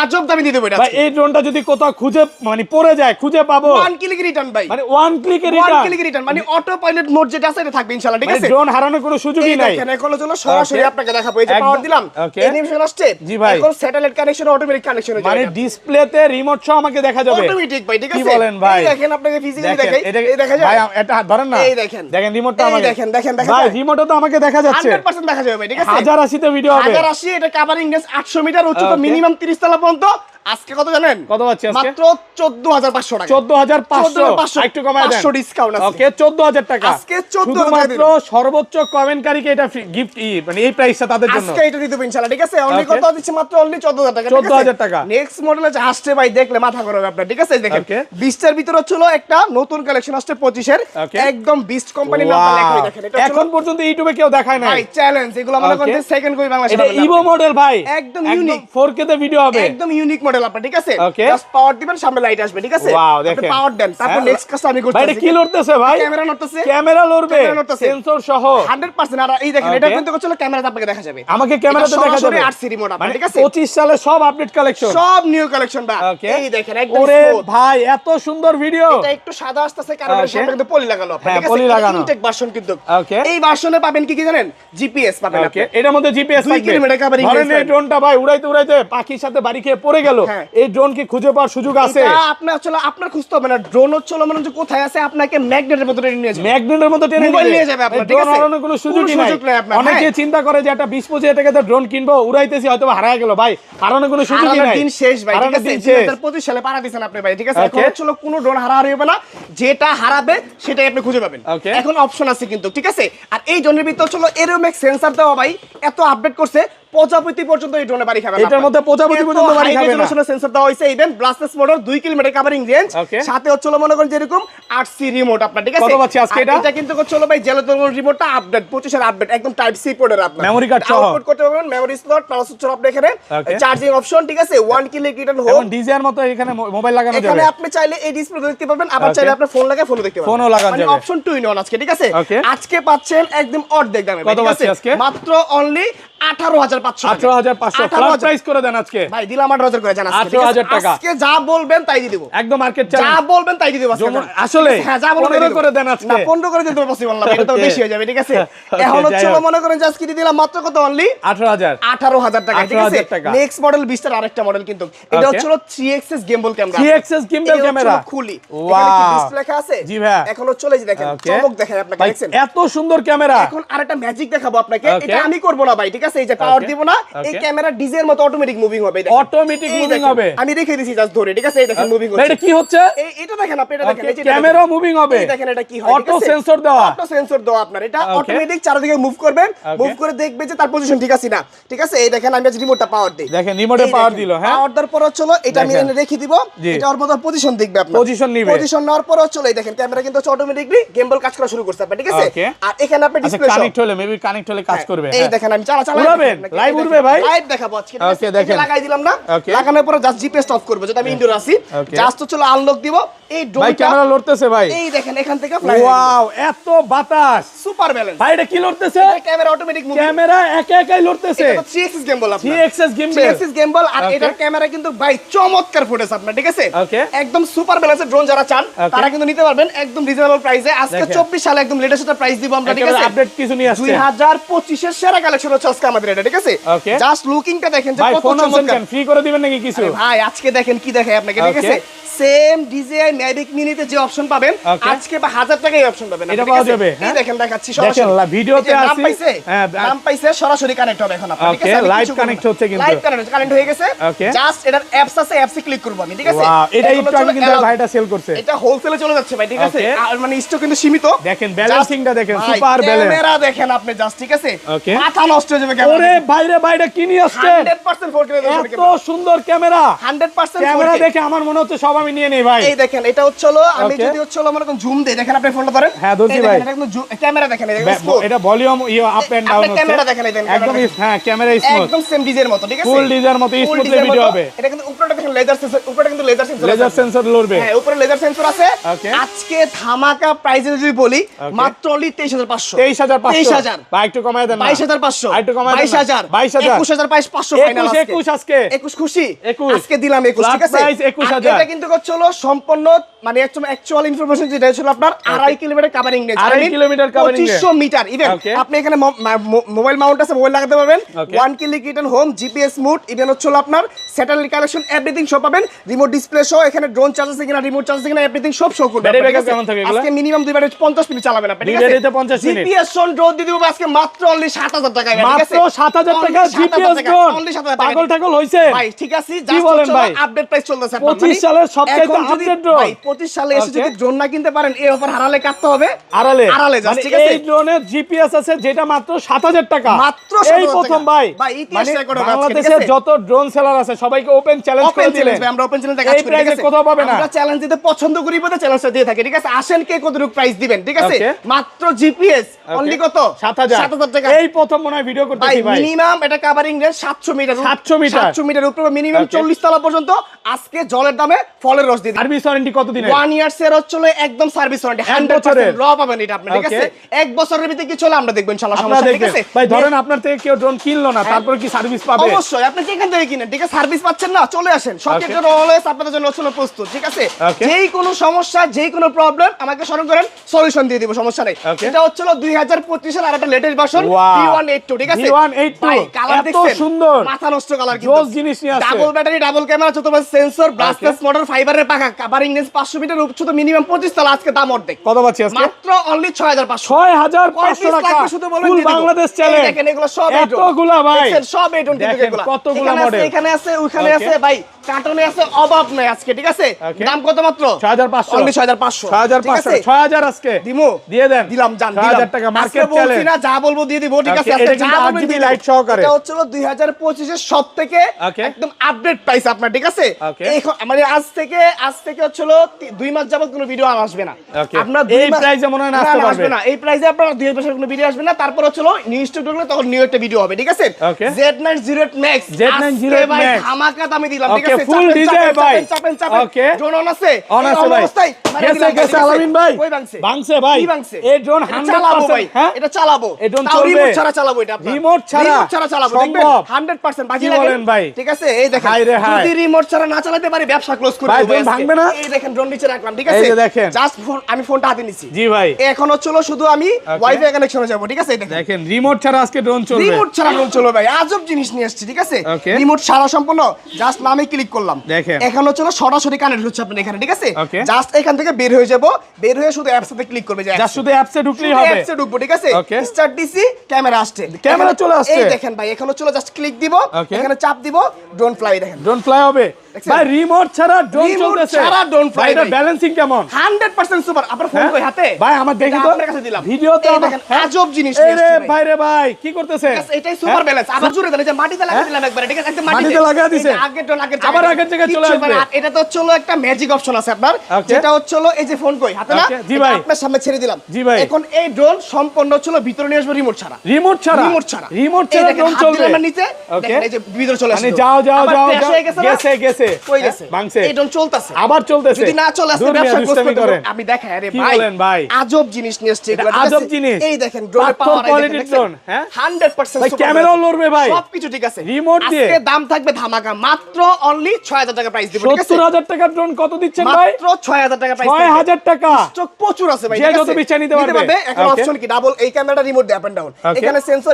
আজব দামে দিয়ে দেব এটা ভাই, এই ড্রোনটা যদি কোথাও খুঁজে মানে পড়ে যায়, খুঁজে পাবো? 1 ক্লিক রিটার্ন ভাই, মানে 1 ক্লিকে 1 রিটার্ন। ক্লিক রিটার্ন, মানে অটো পাইলট মোড যেটা আছে এটা থাকবে ইনশাআল্লাহ, ঠিক মানে আছে? ড্রোন হারানোর কোনো সুযোগই এই নাই। দেখেন, এখন চলো সরাসরি Okay. আপনাকে দেখাবো। এই যে একদম। পাওয়ার দিলাম, Okay. অ্যানিমেশন আসছে। জি ভাই। এখন স্যাটেলাইট কানেকশন, অটোমেটিক কানেকশন হয়ে মানে যাবে। ডিসপ্লেতে রিমোট সহ আমাকে দেখা যাবে। অটোমেটিক ভাই, ঠিক কি আছে? বলেন ভাই? এই দেখেন, আপনাকে ফিজিক্যালি দেখেন, দেখাই। এটা- এই দেখা যায় ভাই, এটা ধরেন না। এই দেখেন। দেখেন রিমোটটা এই আমাকে দেখেন, দেখেন, দেখা ভাই, যায়। রিমোটও তো আমাকে দেখা যাচ্ছে। 100% দেখা যাবে ভাই, ঠিক আছে? 1080 তে ভিডিও হবে। 1080, এটা কভারিং রেঞ্জ 800 মিটার, উচ্চতা Okay. মিনিমাম 30 তলা পর্যন্ত। আজকে কত জানেন? কত পাচ্ছি আজকে? মাত্র 14500 টাকা। 14500 একটু কমায় দেন। 500 ডিসকাউন্ট আছে। ওকে, 14000 টাকা। আজকে 14,000 শুধুমাত্র সর্বোচ্চ কমেন্টকারীকে এটা গিফট মানে এই প্রাইসটা তাদের জন্য। আজকে এটা দিয়ে দেব ইনশাআল্লাহ, ঠিক আছে? Only Okay. কত দিচ্ছে? মাত্র অনলি 14000 টাকা, 14,000 টাকা। নেক্সট মডেল আছে আসছে ভাই, দেখলে মাথা গরম হবে আপনার, ঠিক আছে? এই দেখেন, Okay. 20 টার ভিতর হচ্ছিল একটা নতুন কালেকশন আসছে 25 এর, Okay. একদম বিস্ট কোম্পানির নামটা লেখা Wow! দেখেন। এটা এখন পর্যন্ত ইউটিউবে কেউ দেখায় নাই। ভাই চ্যালেঞ্জ, এগুলো মনে করেন Okay. সেকেন্ড কই বাংলাদেশে এটা পাবেন না ইভো আপনি। মডেল ভাই, একদম unique। 4K তে ভিডিও হবে। একদম ইউনিক মডেল আপনার, ঠিক আছে? Okay. জাস্ট পাওয়ার দিবেন, সামনে লাইট আসবে, ঠিক আছে? Wow, আপনি দেখেন। পাওয়ার দেন, তারপর হ্যাঁ, নেক্সট কাজটা আমি করতেছি। ভাই, এটা কি লড়তেছে ভাই? ক্যামেরা নড়তেছে, ক্যামেরা লড়বে, ক্যামেরা নড়তেছে। সেন্সর সহ। 100%। আর এই দেখেন, Okay. এটা কিন্তু হচ্ছে ক্যামেরাতে আপনাকে দেখা যাবে। আমাকে ক্যামেরাতে এটা দেখা সরাসরি যাবে। 8 সিরি মোড আপনার, মানে ঠিক আছে? 25 সালে সব আপডেট কালেকশন। সব নিউ কালেকশন বা Okay. এই দেখেন, একদম ওরে smooth। ভাই, এত সুন্দর ভিডিও। এটা একটু সাদা আসতেছে কারণ এর Okay. সাথে কিন্তু পলি লাগানো আপনার, হ্যাঁ, ঠিক আছে? পলি লাগানো। ইনটেক ভার্সন কিন্তু। Okay. এই ভার্সনে পাবেন কি কি জানেন? জিপিএস পাবেন আপনি। ওকে, এটার মধ্যে জিপিএস 2 থাকবে। কিলোমিটার covering ধরেন range এই ড্রোনটা ভাই উড়াইতে উড়াইতে পাখির সাথে বাড়ি খেয়ে পড়ে গেল। হ্যাঁ। এই ড্রোন কি খুঁজে পাওয়ার সুযোগ আছে? এটা আপনার খুঁজতে হবে না, ড্রোন হচ্ছে মানে যে কোথায় আছে আপনাকে ম্যাগনেটের মতো টেনে নিয়ে যাবে, ম্যাগনেটের মতো টেনে মোবাইল নিয়ে যাবে আপনার, ঠিক ড্রোন আছে? হারানোর কোনো সুযোগই নাই। সুযোগ নেই আপনার, অনেকে হ্যাঁ। চিন্তা করে যে একটা 20-25 টাকা ড্রোন কিনবো, উড়াইতেছি হয়তো হারায় গেল, ভাই হারানোর কোনো সুযোগই হারানোর নাই। দিন শেষ ভাই, ঠিক হারানোর আছে? দিন শেষ। 2025 সালে পাড়া দিয়েছেন আপনি ভাই, ঠিক আছে? এখন Okay. হচ্ছে কোনো ড্রোন হারাহারি হবে না, যেটা হারাবে সেটাই আপনি খুঁজে পাবেন। Okay. এখন অপশন আছে কিন্তু, ঠিক আছে? আর এই ড্রোনের ভিতর হলো এরোমেক্স সেন্সর দেওয়া ভাই, এত আপডেট করছে, প্রজাপতি পর্যন্ত এই ড্রোনে বাড়ি খাবে না এটার আপনার। মধ্যে প্রজাপতি এত পর্যন্ত বাড়ি high খাবে না। resolution সেন্সর দেওয়া হয়েছে, ইভেন ব্লাস্টেস motor 2 kilometre covering range, Okay. সাথে হচ্ছে মনে করেন যেরকম 8C রিমোট আপনার, ঠিক আছে? কত পাচ্ছি আজকে আর এটা? এটা কিন্তু হচ্ছে ভাই জেলোতন রিমোটটা আপডেট 25 এর আপডেট, একদম টাইপ সি পোর্টের আপনার, Memory card সহ। আউটপুট করতে পারবেন, মেমরি স্লট প্লাস হচ্ছে আপনি এখানে Okay. চার্জিং অপশন, ঠিক আছে? 1 কিলো রিটার্ন হোম, এখন ডিজাইন মতো এখানে মোবাইল লাগানো যাবে। এখানে আপনি চাইলে এই ডিসপ্লে দেখতে পারবেন, আবার Okay. চাইলে আপনি ফোন লাগায় ফোনও দেখতে পারবেন, ফোনও লাগানো মানে যাবে। অপশন 2 ইন 1 আজকে, ঠিক আছে? Okay. আজকে পাচ্ছেন একদম অর্ধেক দামে ভাই, কত ঠিক পাচ্ছি আছে? আজকে? মাত্র অনলি 18,500 টাকা। 18,500 ফ্ল্যাট 18,000 প্রাইস করে দেন আজকে। ভাই দিলাম 18,000 করে জান আজকে, ঠিক আছে? 18,000 টাকা। আজকে যা বলবেন তাই দিয়ে দেব, একদম মার্কেট যা চ্যালেঞ্জ। বলবেন তাই দিয়ে দেব আজকে। যেমন- আসলে? হ্যাঁ, যা বলবেন 15 করে দেন আজকে। না 15 করে দিতে পসিবল না, এটা তো Okay. বেশি হয়ে যাবে, ঠিক আছে? Okay, এখন যাই হচ্ছে হোক। মনে করেন যে আজকে দিয়ে দিলাম মাত্র কত অনলি 18,000 18,000 টাকা, ঠিক আছে? 18,000 টাকা। নেক্সট মডেল 20 এর আরেকটা মডেল কিন্তু এটা Okay. হচ্ছে 3xs gimbal camera, 3xs gimbal camera। খুলি Wow. এখানে কি ডিসপ্লে লেখা আছে? জি ভাইয়া। এখনো চলে যে দেখেন Okay. চমক দেখায় আপনাকে, ভাই, দেখছেন? এত সুন্দর ক্যামেরা। এখন আরেকটা ম্যাজিক দেখাবো আপনাকে, Okay. এটা আমি করব না ভাই, ঠিক আছে? এই যে পাওয়ার Okay. দিব না, এই Okay. ক্যামেরা ডিজের মতো অটোমেটিক মুভিং হবে, এই দেখেন। অটোমেটিক এই মুভিং দেখেন, হবে। আমি রেখে দিছি জাস্ট ধরে, ঠিক আছে? এই দেখেন মুভিং ভাই, হচ্ছে, এটা কি হচ্ছে? এটা দেখেন আপনি, এটা দেখেন, এই যে এটা ক্যামেরা দেখেন। মুভিং হবে। এই দেখেন এটা কি হয়, ঠিক অটো আছে? সেন্সর দেওয়া। অটো সেন্সর দেওয়া আপনার, এটা Okay. অটোমেটিক চারদিকে মুভ করবেন, Okay. মুভ করে দেখবে যে তার পজিশন ঠিক আছে না, ঠিক আছে? এই দেখেন আমি আজ রিমোটটা পাওয়ার দেই, দেখেন রিমোটে পাওয়ার দিল, হ্যাঁ? পাওয়ার দেওয়ার পর চলো এটা আমি দেখেন। এনে রেখে দিব, জি। এটা ওর মতো পজিশন দেখবে আপনার, Position নিবে। পজিশন নেওয়ার পর চলো এই দেখেন ক্যামেরা কিন্তু অটোমেটিকলি গিম্বল কাজ করা শুরু করছে আপনার, ঠিক আছে? Okay. আর এখানে আপনি আচ্ছা, ডিসপ্লে কানেক্ট হলে মেবি কানেক্ট হলে কাজ করবে। এই হ্যাঁ। দেখেন আমি চালা উড়াবেন? Live উড়বে ভাই? লাইভ দেখাবো আজকে, ঠিক আছে? Okay, এই যে দেখেন। লাগাই দিলাম না, Okay. লাগানোর পর জাস্ট জিপিএস অফ করব, যেটা আমি ইনডোর আছি, Okay. জাস্ট তো চলো আনলক দিব, এই ভাই ড্রোনটা ক্যামেরা লড়তেছে ভাই। এই দেখেন এখান থেকে ফ্লাই ওয়াও, এত বাতাস। সুপার ব্যালেন্স, ভাই এটা কি লড়তেছে? ক্যামেরা অটোমেটিক মুভ, ক্যামেরা একা একাই লড়তেছে। এটা 3xs গিম্বল আপনার, 3xs gimbal। 3xs গিম্বল, আর Okay. এটার ক্যামেরা কিন্তু ভাই চমৎকার ফুটেজ আপনার, ঠিক আছে? Okay. একদম সুপার ব্যালেন্সের ড্রোন যারা চান Okay. তারা কিন্তু নিতে পারবেন একদম রিজনেবল প্রাইসে। আজকে দেখেন। 24 সালে একদম লেটেস্ট একটা প্রাইস দিব আমরা, ঠিক একেবারে আছে? আপডেট কিছু নিয়ে আসছে। 2025 এর সেরা কালেকশন হচ্ছে আজকে আমাদের এটা, ঠিক আছে? Okay. জাস্ট লুকিংটা দেখেন যে ভাই কত ফোন আনছেন চমৎকার। কেন? ফ্রি করে দিবেন নাকি কিছু? আরে ভাই আজকে দেখেন কি দেখায় আপনাকে, ঠিক Okay. আছে? সেম ডিজিআই ম্যাভিক মিনিতে যে অপশন পাবেন Okay. আজকে বা 1000 টাকায় এই অপশন পাবেন, এটা ঠিক পাওয়া আছে? যাবে, এই হ্যাঁ? দেখেন দেখাচ্ছি দেখেন, সরাসরি ভিডিওতে এই যে নাম আছি। পাইছে, হ্যাঁ, নাম পাইছে, সরাসরি কানেক্ট হবে এখন আপনার, ঠিক Okay, আছে? আমি live কিছু করব connect না। হচ্ছে কিন্তু। লাইভ কানেক্ট হয়ে গেছে, Okay. জাস্ট এটার অ্যাপস আছে, অ্যাপসে ক্লিক করব আমি, ঠিক আছে? ওয়াও, এটা এখন একটু আগে হলো কিন্তু allow- ভাইটা সেল করছে। এটা হোলসেলে চলে যাচ্ছে ভাই, ঠিক আছে? Okay. আর মানে স্টক কিন্তু সীমিত। দেখেন, ব্যালেন্সিংটা দেখেন, সুপার ব্যালেন্স। ক্যামেরা দেখেন আপনি জাস্ট, ঠিক আছে? Okay. মাথা নষ্ট হয়ে যাবে ওরে ক্যামেরা। বাইরে বাইরে কি নিয়ে আসছে? 100% 4K রেজোলিউশন এত সুন্দর ক্যামেরা। 100% camera 4K। দেখে আমার মনে হচ্ছে সব আমি নিয়ে নেই ভাই। এই দেখেন এটা হচ্ছে হলো আমি Okay. যদি হচ্ছে হলো মনে করেন জুম দেই, দেখেন আপনি ফোনটা ধরেন, হ্যাঁ, ধরছি এই ভাই। দেখেন, এটা কিন্তু ক্যামেরা দেখেন, এই দেখেন smooth। এটা ভলিউম আপ এন্ড ডাউন আপনি হচ্ছে। ক্যামেরা দেখেন, এই দেখেন একদম ক্যামেরা হ্যাঁ, ক্যামেরা স্মুথ। একদম সেম ডিজাইনের মতো, ঠিক আছে? ফুল ডিজাইনের মতো Full স্মুথলি design ভিডিও মতো। হবে। এটা কিন্তু উপরে দেখেন লেজার সেন্সর, উপরে কিন্তু লেজার সেন্সর লেজার সেন্সর লড়বে। হ্যাঁ, উপরে লেজার সেন্সর আছে। Okay. আজকে ধামাকা প্রাইসে যদি বলি Okay. মাত্র অনলি 23,500 23,500 23,000 ভাই একটু কমায় দেন না। 22,500 আর একটু কমায় দেন না। 22,000 22,000 21,500 ফাইনাল 21 আজকে 21 খুশি 21 আজকে দিলাম 21, ঠিক আছে? Price 21,000 আর এটা কিন্তু হচ্ছে হলো সম্পূর্ণ মানে অ্যাকচুয়াল ইনফরমেশন যেটা ছিল আপনার 2.5 kilometre covering range, 2.5 kilometre covering range। 2500 metre even Okay. আপনি এখানে মোবাইল মাউন্ট আছে, মোবাইল লাগাতে পারবেন। Okay. 1 kilo return home, GPS mode, even হচ্ছে হলো আপনার স্যাটেলাইট কানেকশন, এভরিথিং সব পাবেন। রিমোট ডিসপ্লে সহ, এখানে ড্রোন চার্জ আছে কিনা, রিমোট চার্জ আছে কিনা, এভরিথিং সব শো করবে। Battery আপনার, ঠিক backup আছে? কেমন থাকে এগুলা? আজকে মিনিমাম 2 ব্যাটারি 50 মিনিট চালাবেন আপনি, ঠিক দুই আছে? ব্যাটারিতে 50 মিনিট। জিপিএস অন ড্রোন দিয়ে দিব আজকে মাত্র অনলি 7,000 টাকায়, ঠিক আছে? মাত্র 7,000 টাকা জিপিএস ড্রোন। অনলি 7,000 টাকা। পাগল টাগল হইছে ভাই ঠিক আছে, কি বলেন ভাই? আপডেট প্রাইস চলতেছে 25 সালের সবচাইতে আপডেট ড্রোন। ভাই 25 সালে এসে Okay. যদি ড্রোন না কিনতে পারেন এই অফার হারালে কাটতে হবে। আড়ালে আড়ালে just, মানে ঠিক আছে? এই ড্রোনের জিপিএস আছে যেটা মাত্র 7,000 টাকা। মাত্র এই 7,000 প্রথম টাকা। ভাই। ভাই, ইতিহাস মানে record হবে আজকে, ঠিক বাংলাদেশের আছে? যত ড্রোন সেলার আছে সবাইকে ওপেন চ্যালেঞ্জ করে ওপেন দিলেন। চ্যালেঞ্জ ভাই, আমরা ওপেন চ্যালেঞ্জ কাজ এই করি, ঠিক প্রাইসে আছে? কোথাও পাবে না। আমরা চ্যালেঞ্জ দিতে পছন্দ করি বলে চ্যালেঞ্জটা দিয়ে থাকি, ঠিক আছে? আসেন কে কতটুকু প্রাইস দিবেন, ঠিক আছে? Okay. মাত্র জিপিএস Okay. অনলি কত? 7,000 টাকা। এই প্রথম মনে হয় ভিডিও ভাই করতেছি ভাই। মিনিমাম এটা covering range 700 metre, 700 metre. 700 metre উপরে মিনিমাম Okay. 40 তলা পর্যন্ত। আজকে জলের দামে ফলের রস দিয়ে দিই। সার্ভিস ওয়ারেন্টি কতদিন দিনের 1 ইয়ার্স এর হচ্ছে একদম সার্ভিস ওয়ারেন্টি 100% র পাবেন এটা আপনি ঠিক আছে এক বছরের ভিতরে কি চলে আমরা দেখব ইনশাআল্লাহ সমস্যা ঠিক আছে ভাই ধরেন আপনার থেকে কেউ ড্রোন কিনলো না তারপর কি সার্ভিস পাবে অবশ্যই আপনি যেখান থেকে কিনেন ঠিক আছে সার্ভিস পাচ্ছেন না চলে আসেন শখের জন্য অলওয়েজ আপনাদের জন্য আসলে প্রস্তুত ঠিক আছে যেই কোনো সমস্যা যেই কোনো প্রবলেম আমাকে স্মরণ করেন সলিউশন দিয়ে দিব সমস্যা নাই এটা হচ্ছে 2025 এর আরেকটা লেটেস্ট ভার্সন V182 ঠিক আছে ভাই কালার দেখছেন এত সুন্দর মাথা নষ্ট কালার কিন্তু জোস জিনিস নিয়ে আসছে ডাবল ব্যাটারি ডাবল ক্যামেরা চতুর্থ সেন্সর ব্রাসলেস মোটর ফাইবারের পাখা কভারিং রেঞ্জ 500 মিটার উচ্চতা মিনিমাম 25 তলা আজকে দাম অর্ধেক কত পাচ্ছি আজকে মাত্র অনলি 6500 টাকা শুধু বলেন ফুল বাংলাদেশ চ্যালেঞ্জ দেখেন এগুলো সব এতগুলা ভাই দেখেন সব এডন কিন্তু এগুলো কতগুলা মডেল এখানে আছে ওখানে আছে ভাই কার্টনে আছে অভাব নাই আজকে ঠিক আছে দাম কত মাত্র 6500 অনলি 6500 6500 6000 আজকে দিমু দিয়ে দেন দিলাম জান 6000 টাকা মার্কেট চ্যালেঞ্জ না যা বলবো দিয়ে দিব ঠিক আছে এটা কিন্তু আরজিবি লাইট সহকারে এটা হচ্ছে 2025 এর সব থেকে একদম আপডেট প্রাইস আপনার ঠিক আছে এখন মানে আজ থেকে হচ্ছে 2 মাস যাবত কোনো ভিডিও আসবে না আপনার এই প্রাইসে মনে হয় না আসতে পারবে না এই প্রাইসে আপনার 2 মাসের কোনো ভিডিও আসবে না তারপর হচ্ছে নিউ স্টক ঢুকলে তখন নিউ একটা ভিডিও হবে ঠিক আছে Z908 Max Z908 Max ধামাকা দামে দিলাম ঠিক আছে ফুল ডিজে ভাই ওকে ড্রোন অন আছে অন আছে ভাই গেছে আলামিন ভাই কই ভাঙছে ভাই এই ড্রোন 100% হ্যাঁ এটা চালাবো এই ড্রোন তাও চলবে রিমোট ছাড়া চালাবো এটা আপনার রিমোট ছাড়া চালাবো দেখবেন 100% বাজি কি বলেন ভাই ঠিক আছে এই দেখেন যদি রিমোট ছাড়া না চালাতে পারি ব্যবসা ক্লোজ করে ভাই দেব ড্রোন ভাঙবে না এই দেখেন ড্রোন নিচে রাখলাম ঠিক আছে এই যে দেখেন জাস্ট আমি ফোনটা হাতে নিছি জি ভাই এখন হচ্ছে শুধু আমি ওয়াইফাই কানেকশনে যাব ঠিক আছে এই দেখেন রিমোট ছাড়া আজকে ড্রোন চলবে রিমোট ছাড়া ড্রোন চলবে ভাই আজব জিনিস নিয়ে আসছি ঠিক আছে রিমোট ছাড়া সম্পূর্ণ জাস্ট নামে ক্লিক করলাম দেখেন এখন হচ্ছে সরাসরি কানেক্ট হচ্ছে আপনি এখানে ঠিক আছে জাস্ট এখান থেকে বের হয়ে যাব বের হয়ে শুধু অ্যাপস এ ক্লিক করবে জাস্ট শুধু অ্যাপসে ঢুকলেই হবে অ্যাপসে ঢুকবো ঠিক আছে স্টার্ট দিছি ক্যামেরা আসছে ক্যামেরা চলে আসছে এই দেখেন ভাই এখনো চলে জাস্ট ক্লিক দিব এখানে চাপ দিব ড্রোন ফ্লাই দেখেন ড্রোন ফ্লাই হবে ভাই রিমোট ছাড়া ড্রোন চলতেছে ছাড়া ড্রোন ফ্লাই এটা ব্যালেন্সিং কেমন 100% সুপার আপনার ফোন কই হাতে ভাই আমার দেখি তো আপনার কাছে দিলাম ভিডিওতে দেখেন আজব জিনিস নিয়ে আসছে ভাই রে ভাই কি করতেছে এটাই সুপার ব্যালেন্স আবার জুড়ে দেন যে মাটিতে লাগিয়ে দিলাম একবার ঠিক আছে একদম মাটিতে লাগিয়ে দিয়েছে আগে ড্রোন আগে আবার আগের জায়গায় চলে আসবে এটা তো হলো একটা ম্যাজিক অপশন আছে আপনার যেটা হচ্ছে এই যে ফোন কই হাতে না জি ভাই আপনার সামনে ছেড়ে দিলাম জি ভাই এখন এই ড্রোন সম্পূর্ণ হলো ভিতরে নিয়ে আসবে রিমোট ছাড়া রিমোট ছাড়া ড্রোন চলবে আমরা নিচে দেখেন এই যে ভিতরে চলে আসছে মানে যাও গেছে কই গেছে ভাঙছে এই ড্রোন চলতেছে আবার চলতেছে যদি না চলে আসে ব্যবসা ক্লোজ করতে হবে আমি দেখাই আরে কি বলেন ভাই আজব জিনিস নিয়ে আসছে এগুলো আজব জিনিস এই দেখেন ড্রোনের পাওয়ার কোয়ালিটি ড্রোন হ্যাঁ 100% ভাই ক্যামেরাও লড়বে ভাই সবকিছু ঠিক আছে রিমোট দিয়ে আজকে দাম থাকবে ধামাকা মাত্র অনলি 6000 টাকা প্রাইস দিব ঠিক আছে 70000 টাকার ড্রোন কত দিচ্ছেন ভাই মাত্র 6000 টাকা প্রাইস 6000 টাকা স্টক প্রচুর আছে ভাই যে যত বিচ্ছা নিতে পারবে এখন অপশন কি ডাবল এই ক্যামেরাটা রিমোট দিয়ে আপ এন্ড ডাউন এখানে সেন্সর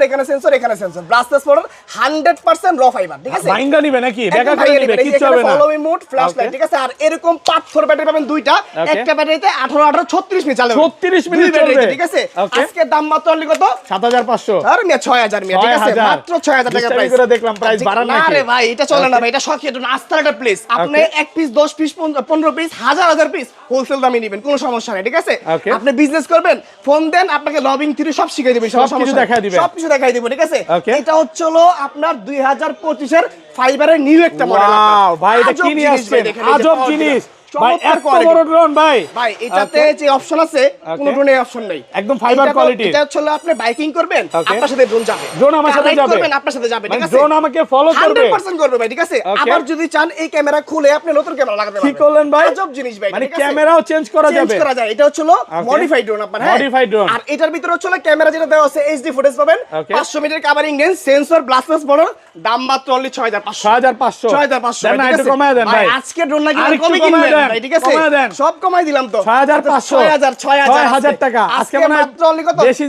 এখানে ব্রাসলেস মোটর 100% র ফাইবার ঠিক আছে ভাইঙ্গা নিবে নাকি ব্যাকআপ করে নিবে কিছু হবে না follow me mode flash light ঠিক আছে আর এরকম পাথর ব্যাটারি পাবেন দুইটা একটা ব্যাটারিতে 18 36 মিনিট চালাবে 36 মিনিট চলবে ঠিক আছে আজকে দাম মাত্র অনলি কত 7500 আর মিয়া 6000 মিয়া ঠিক আছে মাত্র 6000 টাকা প্রাইস করে দেখলাম প্রাইস বাড়া না আরে ভাই এটা চলে না ভাই এটা শখের জন্য আস্থার একটা প্লেস আপনি এক পিস 10 পিস 15 পিস হাজার পিস হোলসেল দামে নেবেন কোনো সমস্যা নাই ঠিক আছে আপনি বিজনেস করবেন ফোন দেন আপনাকে লবিং থ্রি সব শিখিয়ে দিবে সবকিছু দেখায় দিবে সবকিছু দেখাই দিব ঠিক আছে এটা হচ্ছে আপনার 2025 এর ফাইবারের নিউ একটা মডেল ওয়াও ভাই এটা কি নিয়ে আসছেন আজব জিনিস ভাই এত বড় ড্রোন ভাই এটাতে যে অপশন আছে কোন ড্রোনে অপশন নাই একদম ফাইবার কোয়ালিটি এটা হচ্ছে আপনি বাইকিং করবেন আপনার সাথে ড্রোন যাবে ড্রোন আমার সাথে যাবে করবেন আপনার সাথে যাবে ঠিক আছে ড্রোন আমাকে ফলো করবে 100% করবে ভাই ঠিক আছে আবার যদি চান এই ক্যামেরা খুলে আপনি নতুন ক্যামেরা লাগাতে পারবেন কি করলেন ভাই আজব জিনিস ভাই মানে ক্যামেরাও চেঞ্জ করা যাবে চেঞ্জ করা যায় এটা হচ্ছে মডিফাইড ড্রোন আপনার হ্যাঁ মডিফাইড ড্রোন আর এটার ভিতরে হচ্ছে ক্যামেরা যেটা দেওয়া আছে এইচডি ফুটেজ পাবেন 500 metre covering range sensor brushless motor দাম মাত্র অনলি 6500 দেন একটু কমায় দেন ভাই আজকে ড্রোন লাগি আর কমে কিনবেন ভাই ঠিক আছে সব কমাই দিলাম তো 6000 টাকা আজকে মাত্র অনলি কত বেশি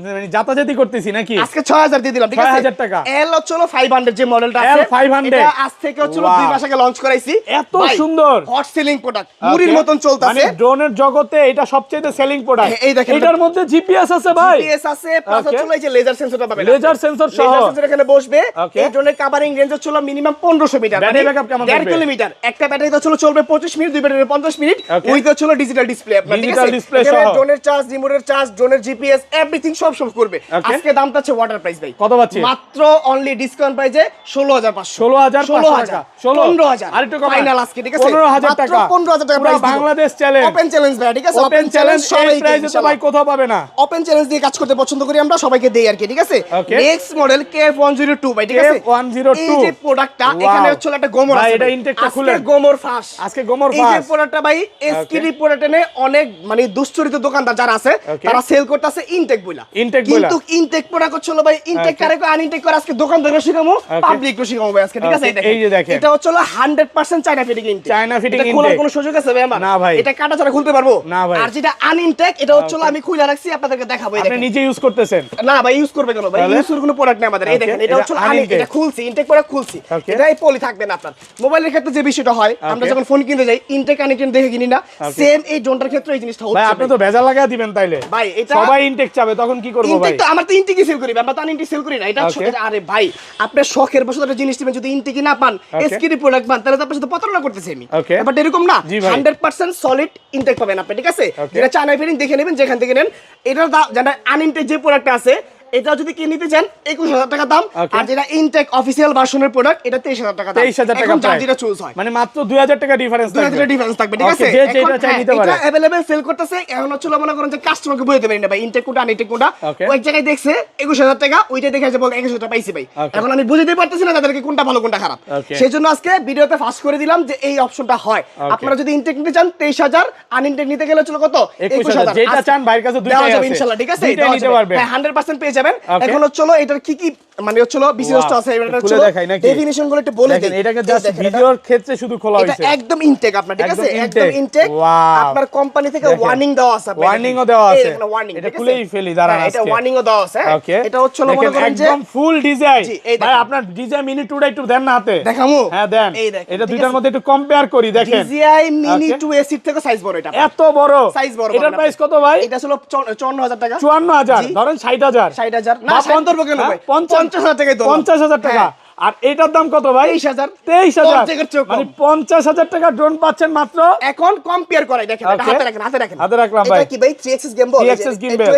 মানে জাতাজাতি করতেছি নাকি আজকে 6000 দিয়ে দিলাম ঠিক আছে 6000 টাকা এল হচ্ছে 500 যে মডেলটা আছে L500 এটা আজ থেকে হচ্ছে 2 মাস আগে লঞ্চ করাইছি এত সুন্দর হট সেলিং প্রোডাক্ট মুড়ির মতন চলতেছে মানে ড্রোনের জগতে এটা সবচেয়ে সেলিং প্রোডাক্ট এই দেখেন এটার মধ্যে জিপিএস আছে ভাই জিপিএস আছে প্লাস হচ্ছে এই যে লেজার সেন্সরটা পাবেন লেজার সেন্সর সহ লেজার সেন্সর এখানে বসবে এই ড্রোনের কভারিং রেঞ্জ হচ্ছে মিনিমাম 1500 মিটার ব্যাটারি ব্যাকআপ কেমন 1.5 কিলোমিটার একটা ব্যাটারি তো চলবে 25 মিনিট দুই ব্যাটারি 50 মিনিট উইথ হচ্ছে ডিজিটাল ডিসপ্লে আপনার ঠিক আছে এখানে ড্রোনের চার্জ রিমোটের চার্জ ড্রোনের জিপিএস এভরিথিং সব করবে আজকে দামটা আছে ওয়াটার প্রাইস ভাই কত পাচ্ছি মাত্র অনলি ডিসকাউন্ট প্রাইসে 16500 16500 টাকা 15000 আর একটু কম ফাইনাল আজকে ঠিক আছে 15000 টাকা 15000 টাকা price Bangladesh challenge open challenge ভাই ঠিক আছে ওপেন চ্যালেঞ্জ এই প্রাইসে তো ভাই কোথাও পাবে না ওপেন চ্যালেঞ্জ দিয়ে কাজ করতে পছন্দ করি আমরা সবাইকে দেই আর কি ঠিক আছে নেক্সট মডেল KF102 ভাই ঠিক আছে KF102 এই যে প্রোডাক্টটা এখানে হচ্ছে একটা গোমর আছে ভাই এটা ইনটেকটা খুলে আজকে গোমর ফাঁস আজকে গোমর ফাঁস এই যে প্রোডাক্টটা ভাই এসকিডি প্রোডাক্টে অনেক মানে দুশ্চরিত দোকানদার যারা আছে তারা সেল করতেছে ইনটেক বইলা, কিন্তু ইনটেক প্রোডাক্ট হচ্ছে হলো ভাই ইনটেক কারে কো আনইনটেক করে আজকে দোকানদারকে শিখামু, পাবলিককে শিখামু ভাই আজকে, ঠিক আছে? এই যে দেখেন এটা হচ্ছে হলো 100% China fitting intact, China fitting intact, খোলার কোনো সুযোগ আছে ভাই আমার? না ভাই, এটা কাটা ছাড়া খুলতে পারবো না ভাই। আর যেটা আনইনটেক এটা হচ্ছে হলো আমি খুলে রাখছি আপনাদেরকে দেখাবো। এই আপনি দেখেন নিজে ইউজ করতেছেন? না ভাই ইউজ করবে কেন ভাই, ইউজ করার কোনো প্রোডাক্ট নেই আমাদের। এই দেখেন এটা হচ্ছে এটা খুলছি ইনটেক প্রোডাক্ট খুলছি, এটা এই পলি থাকবে না আপনার। মোবাইলের ক্ষেত্রে যে বিষয়টা হয় আমরা যখন ফোন কিনতে যাই ইনটেক কানেক্টেড দেখে কিনি না, সেম এই ড্রোনটার ক্ষেত্রে এই জিনিসটা হচ্ছে। ভাই আপনি তো ভেজা লাগায় দিবেন তাইলে ভাই, এটা সবাই ইনটেক চাবে তখন কি করব ভাই? ইনটেক তো আমরা তো ইনটেকই সেল করি, আমরা তো আনইনটেক সেল করি না। এটা আরে ভাই আপনার শখের বশত একটা জিনিস নেবেন, যদি ইনটেকই না পান এসকিডি প্রোডাক্ট পান তাহলে তো আপনার সাথে প্রতারণা করতেছি আমি। বাট এরকম না, 100% সলিড ইনটেক পাবেন আপনি, ঠিক আছে? যেটা চায়না ফিটিং দেখে নেবেন যেখান থেকে নেন। এটার দাম যেটা আনইনটেক যে প্রোডাক্ট আছে এটা যদি কিনে নিতে চান 21000 টাকা দাম, আর যেটা ইনটেক অফিশিয়াল ভার্সনের প্রোডাক্ট এটা 23000 টাকা দাম। 23000 টাকা এখন যেটা চুজ হয় মানে মাত্র 2000 টাকা ডিফারেন্স থাকবে, 2000 ডিফারেন্স থাকবে, ঠিক আছে? যে যেটা চাই নিতে পারে। এটা अवेलेबल সেল করতেছে এখন হচ্ছে মনে করেন যে কাস্টমারকে বলে দেবেন না ভাই ইনটেক কোটা আনইনটেক কোটা, ওই জায়গায় দেখছে 21000 টাকা, ওইটা দেখে যে বল 21000 টাকা পাইছি ভাই। এখন আমি বুঝাতে পারতেছি না তাদেরকে কোনটা ভালো কোনটা খারাপ, সেজন্য আজকে ভিডিওতে ফাস্ট করে দিলাম যে এই অপশনটা হয়। আপনারা যদি ইনটেক নিতে চান 23000, আনইনটেক নিতে গেলে চলো কত 21000, যেটা চান ভাইয়ের কাছে দুইটাই আছে ইনশাআল্লাহ, ঠিক আছে? দুইটাই নিতে পারবেন, হ্যাঁ 100% পেয়ে যাবেন। এখন চলো এটার কি কি মানে হলো বিশেষত্ব আছে এটা খুলে দেখাই নাকি? ডেফিনিশন গুলো একটু বলে দেই। এটাকে জাস্ট ভিডিওর ক্ষেত্রে শুধু খোলা এটা হইছে, একদম ইনটেক আপনার, ঠিক আছে? একদম ইনটেক। ওয়াও, আপনার কোম্পানি থেকে ওয়ার্নিং দেওয়া আছে, ওয়ার্নিংও দেওয়া আছে, এখানে ওয়ার্নিং, এটা খুলেই ফেলি দাঁড়ান আজকে। এটা ওয়ার্নিংও দেওয়া আছে, ওকে, এটা হচ্ছে মনে করেন যে একদম ফুল ডিজাইন। এই ভাই আপনার ডিজাইন মিনি 2টা একটু দেন না হাতে, দেখামু? হ্যাঁ দেন। এই দেখেন, এটা দুইটার মধ্যে একটু কম্পেয়ার করি, দেখেন DJI Mini 2 AC থেকে সাইজ বড়, এটা এত বড় সাইজ বড়। এটার প্রাইস কত ভাই? এটা হলো 54000 টাকা, 54000 ধরেন 60000, 60000 না 70 কেন ভাই, 50000 টাকাই তো, 50000 টাকা। আর এটার দাম কত ভাই? 23000 মানে 50000 টাকা ড্রোন পাচ্ছেন মাত্র। এখন কম্পেয়ার করাই দেখেন, এটা হাতে রাখেন, হাতে রাখেন, হাতে রাখলাম ভাই। এটা কি ভাই 3axis gimbal, 3axis gimbal,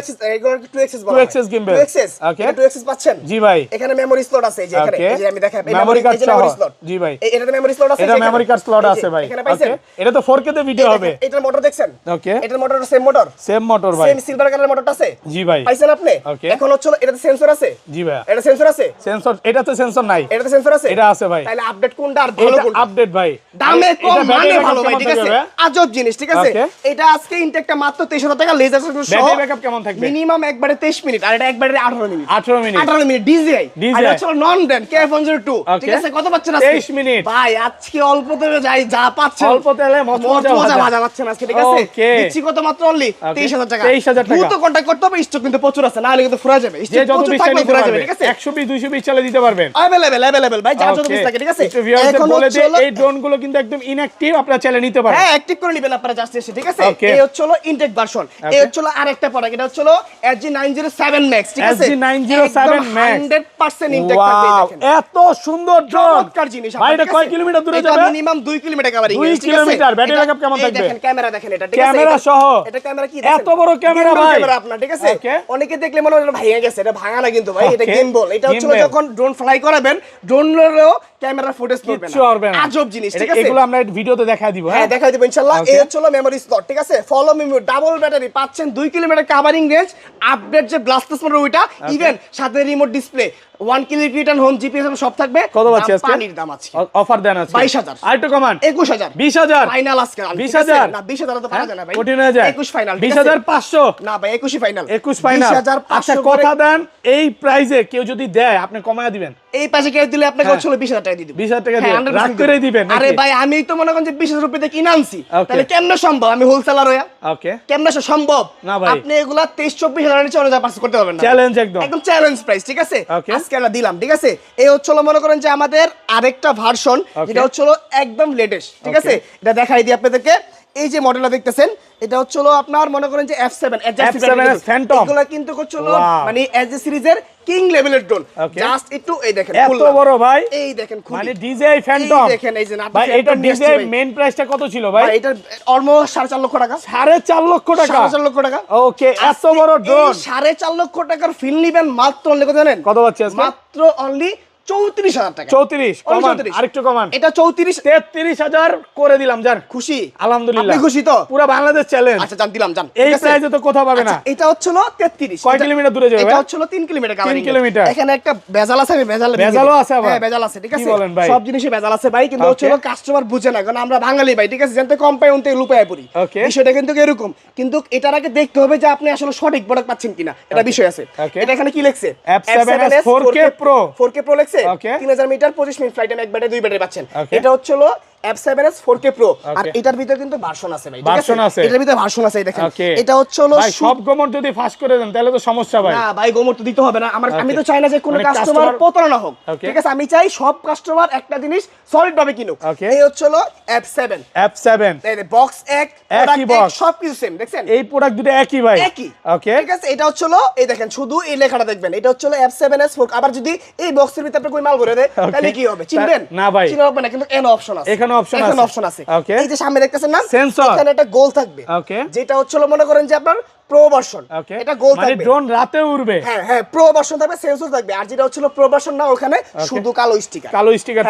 2axis বলা হয়, 2axis gimbal, 2axis, ওকে, 2axis পাচ্ছেন? জি ভাই। এখানে মেমরি স্লট আছে, এই যে এখানে, এই যে আমি দেখাই মেমরি কার্ড মেমরি স্লট, জি ভাই। এটাতে মেমরি স্লট আছে, এটা মেমরি কার্ড স্লট আছে ভাই, ওকে। এটা তো 4K তে ভিডিও হবে। এটার মোটর দেখছেন? ওকে, এটার motor same motor, same motor ভাই, সেম সিলভার কালারের মোটরটা আছে, জি ভাই। পাইছেন আপনি? এখন হচ্ছে এটাতে সেন্সর আছে, জি ভাই। এটা সেন্সর আছে, সেন্সর, এটাতে সেন্সর নাই, এটাতে সেন্সর আছে, এটা আছে ভাই। তাহলে আপডেট কোনটা আর ভালো কোনটা? আপডেট ভাই, দামে কম মানে ভালো ভাই, ঠিক আছে? আজব জিনিস, ঠিক আছে? এটা আজকে ইনটেকটা মাত্র 23000 টাকা, লেজার সহ ব্যাটারি ব্যাকআপ কেমন থাকবে? মিনিমাম একবারে 23 মিনিট, আর এটা একবারে 18 মিনিট, 18 মিনিট DJI, আর এটা হলো নন ব্র্যান্ড KF102, ঠিক আছে? কত পাচ্ছেন আজকে? 23 মিনিট ভাই আজকে অল্প তেলে যাই যা পাচ্ছেন, অল্প তেলে মজা মজা পাচ্ছেন আজকে, ঠিক আছে? দিচ্ছি কত মাত্র অনলি 23000 টাকা। 23000 টাকা। দ্রুত কন্টাক্ট করতে হবে, স্টক কিন্তু প্রচুর আছে, না হলে কিন্তু ফুরা যাবে, যে স্টক যত প্রচুর পিস থাকলে নিতে ফুরা পারবে, যাবে, ঠিক আছে? 100 পিস 200 পিস চালে দিতে পারবেন, अवेलेबल ভাই, যা যত পিস থাকে, ঠিক আছে? একটু ভিউয়ারদের এখন বলে হচ্ছে দেই এই ড্রোন গুলো কিন্তু একদম ইনঅ্যাকটিভ, আপনারা চাইলে নিতে পারেন। হ্যাঁ অ্যাক্টিভ করে নেবেন আপনারা জাস্ট এসে, ঠিক আছে? Okay. এই হচ্ছে হলো ইনটেক ভার্সন, এই হচ্ছে হলো আরেকটা প্রোডাক্ট, এটা হচ্ছে হলো SG907 Max, ঠিক আছে? SG907 Max 100% ইনটেক থাকবে, ওয়াও, দেখেন এত সুন্দর ড্রোন, চমৎকার জিনিস। ভাই এটা কয় কিলোমিটার দূরে যাবে? Minimum 2 kilometre covering, 2 kilometre. Battery backup কেমন থাকবে? দেখেন ক্যামেরা দেখেন, এটা ঠিক আছে? ক্যামেরা সহ এটা ক্যামেরা কি এত বড় ক্যামেরা ভাই, ক্যামেরা আপনার, ঠিক আছে? Okay. অনেকে দেখলে মনে হয় এটা ভেঙে গেছে, এটা ভাঙা না কিন্তু ভাই, এটা Okay. গিম্বল। এটা হচ্ছে Gimbal। যখন ড্রোন ফ্লাই করাবেন ড্রোনেরও ক্যামেরা ফুটেজ করবে কিচ্ছু হবে না, না। আজব জিনিস, ঠিক আছে? এগুলো আমরা ভিডিওতে দেখাই দিব, হ্যাঁ দেখাই দেব ইনশাআল্লাহ। Okay. এই হচ্ছে হলো মেমরি স্লট, ঠিক আছে? ফলো মেমরি, ডাবল ব্যাটারি পাচ্ছেন, 2 কিলোমিটার কভারিং রেঞ্জ, আপডেট যে ব্লাস্টাস মোটর ওইটা, ইভেন সাথে remote display, 1 click return home, GPS সব থাকবে। কত পাচ্ছি আজকে? পানির দাম আছে অফার দেন আজকে 22000, আর একটু কমান 21000, 20000 ফাইনাল আজকে 20000 না 20000 তো পাওয়া যায় না ভাই, কঠিন হয়ে যায় 21 ফাইনাল, 20500 না ভাই 21 ফাইনাল, 21 ফাইনাল। 20500 আচ্ছা কথা দেন, এই প্রাইসে কেউ যদি দেয় আপনি কমায়া দিবেন? এই পাশে কেউ দিলে আপনাকে হচ্ছে 20000 টাকা দিয়ে দিব, 20000 টাকা হ্যাঁ, দিবেন, 100% রাগ করে দিবেন নাকি? আরে ভাই আমি তো মনে করেন যে 20000 রুপিয়ে কিনে আনছি, Okay. তাহলে কেমনে সম্ভব? আমি হোলসেলার হইয়া ওকে, কেমনে সম্ভব? না ভাই। আপনি এগুলা 23-24 হাজার নিচে অন্য পাস করতে পারবেন না, চ্যালেঞ্জ একদম একদম চ্যালেঞ্জ প্রাইস, ঠিক আছে? Okay. আজকে আমরা দিলাম, ঠিক আছে? এই হচ্ছে হলো মনে করেন যে আমাদের আরেকটা ভার্সন, যেটা হচ্ছে হলো একদম লেটেস্ট, ঠিক আছে? এটা দেখাই দিই আপনাদেরকে। এই যে মডেলটা দেখতেছেন, এটা হচ্ছে হলো আপনার মনে করেন যে F7 F7 Phantom, এগুলা কিন্তু হচ্ছে হলো Wow. মানে এসজি সিরিজের কিং লেভেলের ড্রোন, Okay. জাস্ট একটু এই দেখেন এত খুললাম। বড় ভাই, এই দেখেন খুলি, মানে DJI Phantom, এই দেখেন এই যে নাটক ভাই এটা DJI মেইন প্রাইসটা কত ছিল ভাই? এটা অলমোস্ট 4.5 লক্ষ টাকা, 4.5 লক্ষ টাকা, 4.5 লক্ষ টাকা। ওকে, এত বড় ড্রোন 4.5 লক্ষ টাকার ফিল নিবেন মাত্র অনলি কত জানেন? কত পাচ্ছি আজকে? মাত্র অনলি 34,000 টাকা। 34 কমান, আরেকটু কমান। এটা 33,000 করে দিলাম জান। খুশি? আলহামদুলিল্লাহ। আপনি খুশি তো? পুরো বাংলাদেশ চ্যালেঞ্জ। আচ্ছা জান, দিলাম জান। এই প্রাইসে তো কোথাও পাবে না। এটা হচ্ছিল 33। কয় কিলোমিটার দূরে যাবে? এটা হচ্ছিল 3 কিলোমিটার কাভারিং। 3 কিলোমিটার। এখানে একটা ভেজাল আছে, আমি ভেজালও আছে আবার। হ্যাঁ ভেজাল আছে, ঠিক আছে। কি বলেন ভাই? সব জিনিসে ভেজাল আছে ভাই, কিন্তু হচ্ছিল কাস্টমার বুঝে না, কারণ আমরা বাঙালি ভাই, ঠিক আছে, জানতে কম পাই উনতে লুপায় পড়ি। বিষয়টা কিন্তু এরকম, কিন্তু এটার আগে দেখতে হবে যে আপনি আসলে সঠিক প্রোডাক্ট পাচ্ছেন কিনা, এটা বিষয় আছে। এটা এখানে কি লেখছে? F7S 4K Pro 4K Pro লেখছে। 3000 মিটার 25 মিনিট ফ্লাইট টাইম, এক ব্যাটারি 2 ব্যাটারি পাচ্ছেন। এটা হচ্ছিল F7S 4K Pro, আর এটার ভিতরে কিন্তু ভার্সন আছে ভাই, ঠিক আছে। এটার ভিতরে ভার্সন আছে, এই দেখেন। এটা হচ্ছিল ভাই সব গোমর যদি ফাঁস করে দেন তাহলে তো সমস্যা ভাই। না ভাই, গোমর তো দিতে হবে না। আমি তো চাই না যে কোনো কাস্টমার প্রতারণা হোক, ঠিক আছে। আমি চাই সব কাস্টমার একটা জিনিস সলিড ভাবে কিনুক। এই হচ্ছিল F7 এই বক্স এক সব কিছু সেম, দেখছেন এই প্রোডাক্ট দুটো একই ভাই, একই। ওকে, ঠিক আছে। এটা হচ্ছিল, এই দেখেন শুধু এই লেখাটা দেখবেন, এটা হচ্ছিল F7S 4। আবার যদি এই বক্সের ভিতরে আপনি কই মাল ভরে দেয় তাহলে কি হবে চিনবেন? না ভাই, চিনা হবে না, কিন্তু এন অপশন আছে, এখানে অপশন আছে। এই যে সামনে দেখতেছেন না সেন্সর, এখানে একটা গোল থাকবে, যেটা হচ্ছিল মনে করেন যে আপনার প্রো ভার্সন। এটা গোল থাকবে, মানে ড্রোন রাতে উড়বে। হ্যাঁ প্রো ভার্সন থাকবে, সেন্সর থাকবে। আর যেটা হচ্ছিল প্রো ভার্সন না, ওখানে শুধু কালো স্টিকার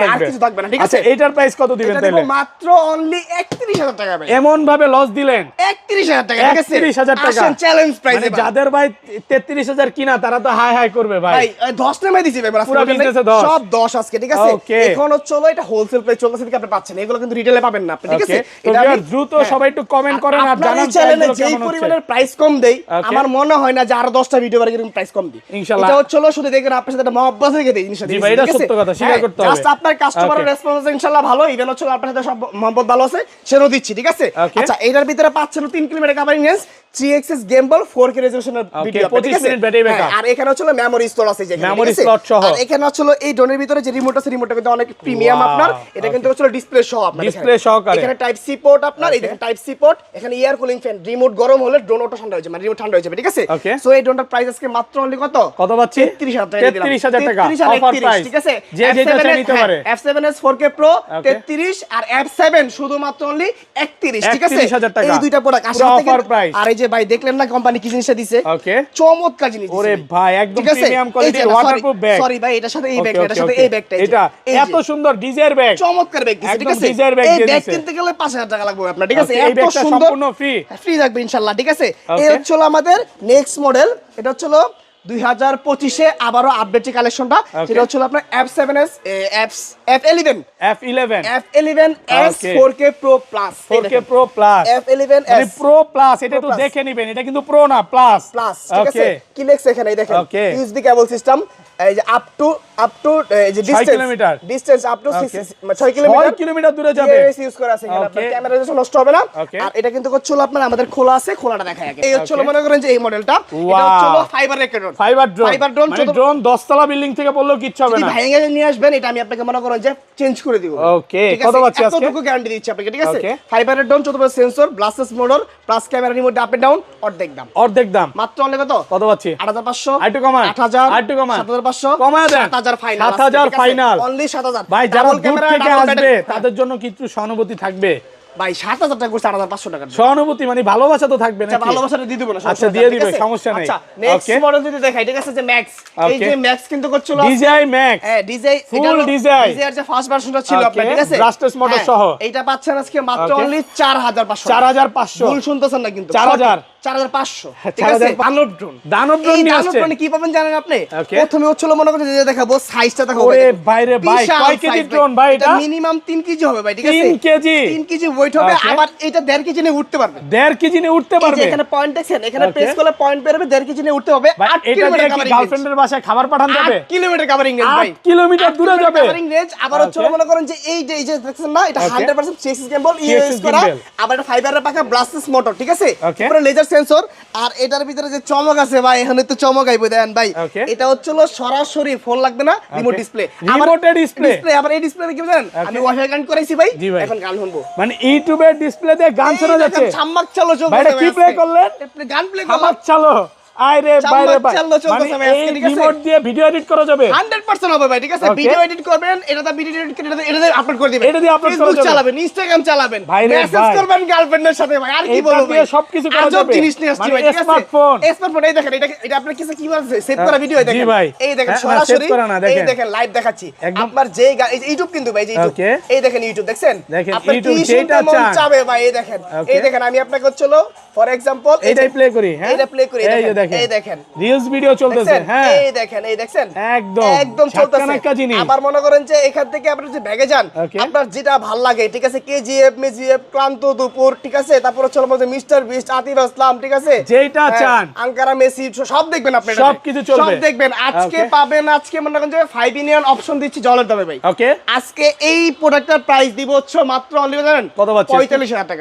থাকবে, আর কিছু থাকবে না, ঠিক আছে। আচ্ছা এটার প্রাইস কত দিবেন তাহলে? এটা মাত্র অনলি 31,000 টাকা ভাই। এমন ভাবে লস দিলেন 31,000 টাকা, ঠিক আছে। 31,000 টাকা আসেন চ্যালেঞ্জ প্রাইসে। মানে যাদের ভাই 33,000 কিনা তারা তো হাই হাই করবে ভাই। ভাই 10 নামে দিছি ভাই, পুরো বিজনেসে 10 সব 10 আজকে, ঠিক আছে। এখন হচ্ছে এটা হোলসেল প্রাইস চলতেছে, ঠিক আপনি পাচ্ছেন, এগুলো কিন্তু রিটেলে পাবেন না আপনি, ঠিক আছে। এটা দ্রুত সবাই একটু কমেন্ট করেন আর জানান চ্যানেলে যে পরিমাণের প্রাইস কম দেই, আমার মনে হয় না যে আরো 10টা ভিডিও বারে এরকম প্রাইস কম দিই। ইনশাআল্লাহ এটা হচ্ছে শুধু দেখেন আপনার সাথে মহব্বত থেকে দেই জিনিসটা, জি ভাই, এটা সত্য কথা, স্বীকার করতে হবে। জাস্ট আপনার কাস্টমারের রেসপন্স ইনশাআল্লাহ ভালো, ইভেন হচ্ছে আপনার সাথে সব মহব্বত ভালো আছে সেটাও দিচ্ছি, ঠিক আছে। আচ্ছা এটার ভিতরে পাচ্ছেন 3 kilometre covering range, 3xs gimbal 4K রেজোলিউশনের ভিডিও, 25 মিনিট ব্যাটারি ব্যাকআপ। আর এখানে হচ্ছে মেমরি স্লট আছে, যে মেমরি স্লট সহ। আর এখানে হচ্ছে এই ড্রোনের ভিতরে যে রিমোট আছে, রিমোটটা কিন্তু অনেক প্রিমিয়াম আপনার। এটা কিন্তু হচ্ছে ডিসপ্লে সহ আপনার, ডিসপ্লে সহকারে। এখানে টাইপ সি পোর্ট আপনার, এই দেখেন টাইপ সি পোর্ট, এখানে এয়ার কুলিং ফ্যান, রিমোট গরম হলে ড্রোন ওটা ঠান্ডা হয়ে যাবে, মানে রিমোট ঠান্ডা হয়ে যাবে, ঠিক আছে। সো এই ড্রোনটার প্রাইস আজকে মাত্র অনলি কত পাচ্ছি? 33,000 টাকা দিলাম। 33,000 টাকা অফার প্রাইস, ঠিক আছে। যে যেটা চাই নিতে পারে। F7S 4K Pro 33 আর F7 শুধুমাত্র অনলি 31, ঠিক আছে। 31,000 টাকা এই দুইটা প্রোডাক্ট আর পুরো সাথে অফার প্রাইস। আর এই যে ভাই দেখলেন না কোম্পানি কি জিনিসটা দিছে, ওকে চমৎকার জিনিস দিছে। ওরে ভাই একদম প্রিমিয়াম কোয়ালিটির ওয়াটারপ্রুফ ব্যাগ। সরি ভাই, এটার সাথে এই ব্যাগটা, এটার সাথে এই ব্যাগটা, এটা এত সুন্দর ডিজাইন ব্যাগ, চমৎকার ব্যাগ দিছে, ঠিক আছে। এই ব্যাগ কিনতে গেলে 5,000 টাকা লাগবে আপনার, ঠিক আছে। এই ব্যাগটা সম্পূর্ণ ফ্রি থাকবে ইনশাআল্লাহ, ঠিক আছে। এই হচ্ছে আমাদের নেক্সট মডেল, এটা হচ্ছে 2025 এ আবারও আপডেট যে কালেকশনটা, সেটা হচ্ছে আপনার F7S F11s 4K Pro Plus, 4K Pro Plus, F11s মানে Pro Plus, এটা তো দেখে নেবেন, এটা কিন্তু Pro না প্লাস, ঠিক আছে। কি লেখছে এখানে, এই দেখেন ইউএসবি কেবল সিস্টেম, এই যে আপ টু যে ডিসটেন্স আপ টু 6 কিলোমিটার দূরে যাবে, ইউজ করা আছে এখানে, আপনার ক্যামেরা রেজোলিউশন নষ্ট হবে না। আর এটা কিন্তু হচ্ছিল আপনার আমাদের খোলা আছে, খোলাটা দেখায় আগে। এই হচ্ছিল মনে করেন যে এই মডেলটা, এটা হচ্ছিল ফাইবার ড্রোন, মানে ড্রোন 10 তলা বিল্ডিং থেকে পড়লেও কিচ্ছু হবে না, ভেঙে নিয়ে আসবেন, এটা আমি আপনাকে মনে করেন যে চেঞ্জ করে দিব। ওকে, কত পাচ্ছি আজকে? এতটুকু গ্যারান্টি দিচ্ছি আপনাকে, ঠিক আছে। ফাইবারের drone, 14 sensor, brushless motor, plus camera remote up and down, অর্ধেক দাম মাত্র অনলি কত পাচ্ছি? 8,500, আইটু কমান 8,000, 7,500 কমায় দেন, 7,000 ফাইনাল, 7,000 ফাইনাল, অনলি 7,000 ভাই। যারা দূর থেকে আসবে তাদের জন্য কিছু সহানুভূতি থাকবে ভাই। 7,000 টাকা করে 8,500 টাকা সহানুভূতি, মানে ভালোবাসা তো থাকবে না, ভালোবাসাটা দিয়ে দিব না, আচ্ছা দিয়ে দিবে, সমস্যা নাই। আচ্ছা নেক্সট মডেল যদি দেখাই, ঠিক আছে, যে ম্যাক্স, এই যে ম্যাক্স কিন্তু করছিল ডিজাই ম্যাক্স, ডিজাই ফুল ডিজাই, ডিজাইর যে ফার্স্ট ভার্সনটা ছিল আপনার, ঠিক আছে, ব্লাস্টেস মোটর সহ, এইটা পাচ্ছেন আজকে মাত্র অনলি 4,500, 4,500, ভুল শুনতেছেন না কিন্তু, 4,500, ঠিক আছে। দানব ড্রোন নিয়ে আসছে। দানব কি পাবেন জানেন আপনি? প্রথমে হচ্ছিল মনে করেন যে দেখাবো সাইজটা দেখাবো, ওরে ভাই রে ভাই, কয় কেজি ড্রোন ভাই? এটা মিনিমাম 3 কেজি হবে ভাই, ঠিক আছে, 3 কেজি, 3 কেজি ওয়েট হবে। আবার এটা 1.5 কেজি নিয়ে উঠতে পারবে, 1.5 কেজি নিয়ে উঠতে পারবে। এখানে পয়েন্ট দেখছেন, এখানে প্রেস করলে পয়েন্ট বের হবে, 1.5 কেজি নিয়ে উঠতে হবে। 8 কিলোমিটার কাভারিং, গার্লফ্রেন্ডের বাসায় খাবার পাঠান যাবে, 8 কিলোমিটার কাভারিং রেঞ্জ ভাই, 8 কিলোমিটার দূরে যাবে কাভারিং রেঞ্জ। আবার হচ্ছে মনে করেন যে এই যে দেখছেন না, এটা 100% CSS গিম্বল ইউএস করা, আবার এটা ফাইবারের পাকা ব্লাস্টেস মোটর, ঠিক আছে, উপরে লেজার সেন্সর। আর এটার ভিতরে যে চমক আছে ভাই, এখানে তো চমক আইবো দেন ভাই। এটা হচ্ছিল সরাসরি ফোন লাগবে না, রিমোট ডিসপ্লে, আবার এই ডিসপ্লেতে কি জানেন, আমি ওয়াইফাই কানেক্ট করাইছি ভাই, এখন গান শুনবো, মানে ইউটিউবের ডিসপ্লে দিয়ে গান শোনা যাচ্ছে। ছাম্মাক চালো চলছে ভাই, এটা কি প্লে করলেন? গান প্লে ছাম্মাক চালো, আরে বাইরে ভাই চাল্লো চলতেছে ভাই আজকে, ঠিক আছে? রিমোট দিয়ে ভিডিও এডিট করা যাবে 100% হবে ভাই, ঠিক আছে? Okay. ভিডিও এডিট করবেন, এটাতে ভিডিও এডিট করে এটাতে আপলোড করে দিবেন। এটা দিয়ে upload করা Facebook যাবে। চালাবেন, ইনস্টাগ্রাম চালাবেন, ভাই রে মেসেজ ভাই। করবেন গার্লফ্রেন্ডের সাথে ভাই। আর কি এটা বলবো দিয়ে ভাই? সবকিছু করা আজব যাবে। জিনিস নিয়ে আসছি মানে ভাই, ঠিক আছে? স্মার্টফোন। স্মার্টফোন, এই দেখেন, এটা আপনার কাছে কি বলছে? সেভ করা ভিডিও জি দেখেন। ভাই। এই দেখেন হ্যাঁ, না, সরাসরি, save করা না, এই দেখেন। দেখেন লাইভ দেখাচ্ছি। একদম। আপনার যে এই যে ইউটিউব কিন্তু ভাই, যে ইউটিউব। Okay. এই দেখেন ইউটিউব দেখছেন? দেখেন, আপনার YouTube কি যেটা শুনতে মন চান। চাবে ভাই, এই দেখেন। Okay. এই দেখেন, আমি আপনাকে হচ্ছিল ফর এক্সাম্পল এইটাই প্লে করি, হ্যাঁ এইটা প্লে করি, এই যে দেখেন, এই দেখেন। রিলস ভিডিও চলতেছে, দেখছেন? হ্যাঁ এই দেখেন, এই দেখছেন? একদম একদম ঝাটকা চলতেছে। নাক্কা জিনিস। আবার মনে করেন যে এখান থেকে আপনি যদি ব্যাগে যান, Okay. আপনার যেটা ভাল লাগে, ঠিক আছে? কেজিএফ, মেজিএফ, ক্লান্ত দুপুর, ঠিক আছে? তারপর হচ্ছে আমাদের মিস্টার বিস্ট, আতিফ আসলাম, ঠিক আছে? যেটা হ্যাঁ, চান। আঙ্কারা, মেসি, সব দেখবেন আপনি এটাতে। সবকিছু চলবে। সব দেখবেন। আজকে Okay. পাবেন, আজকে মনে করেন যে 5 ইন অপশন দিচ্ছি জলের দামে ভাই। ওকে আজকে এই প্রোডাক্টের প্রাইস দিব হচ্ছে মাত্র অনলি জানেন কত পাচ্ছেন? 45,000 টাকা।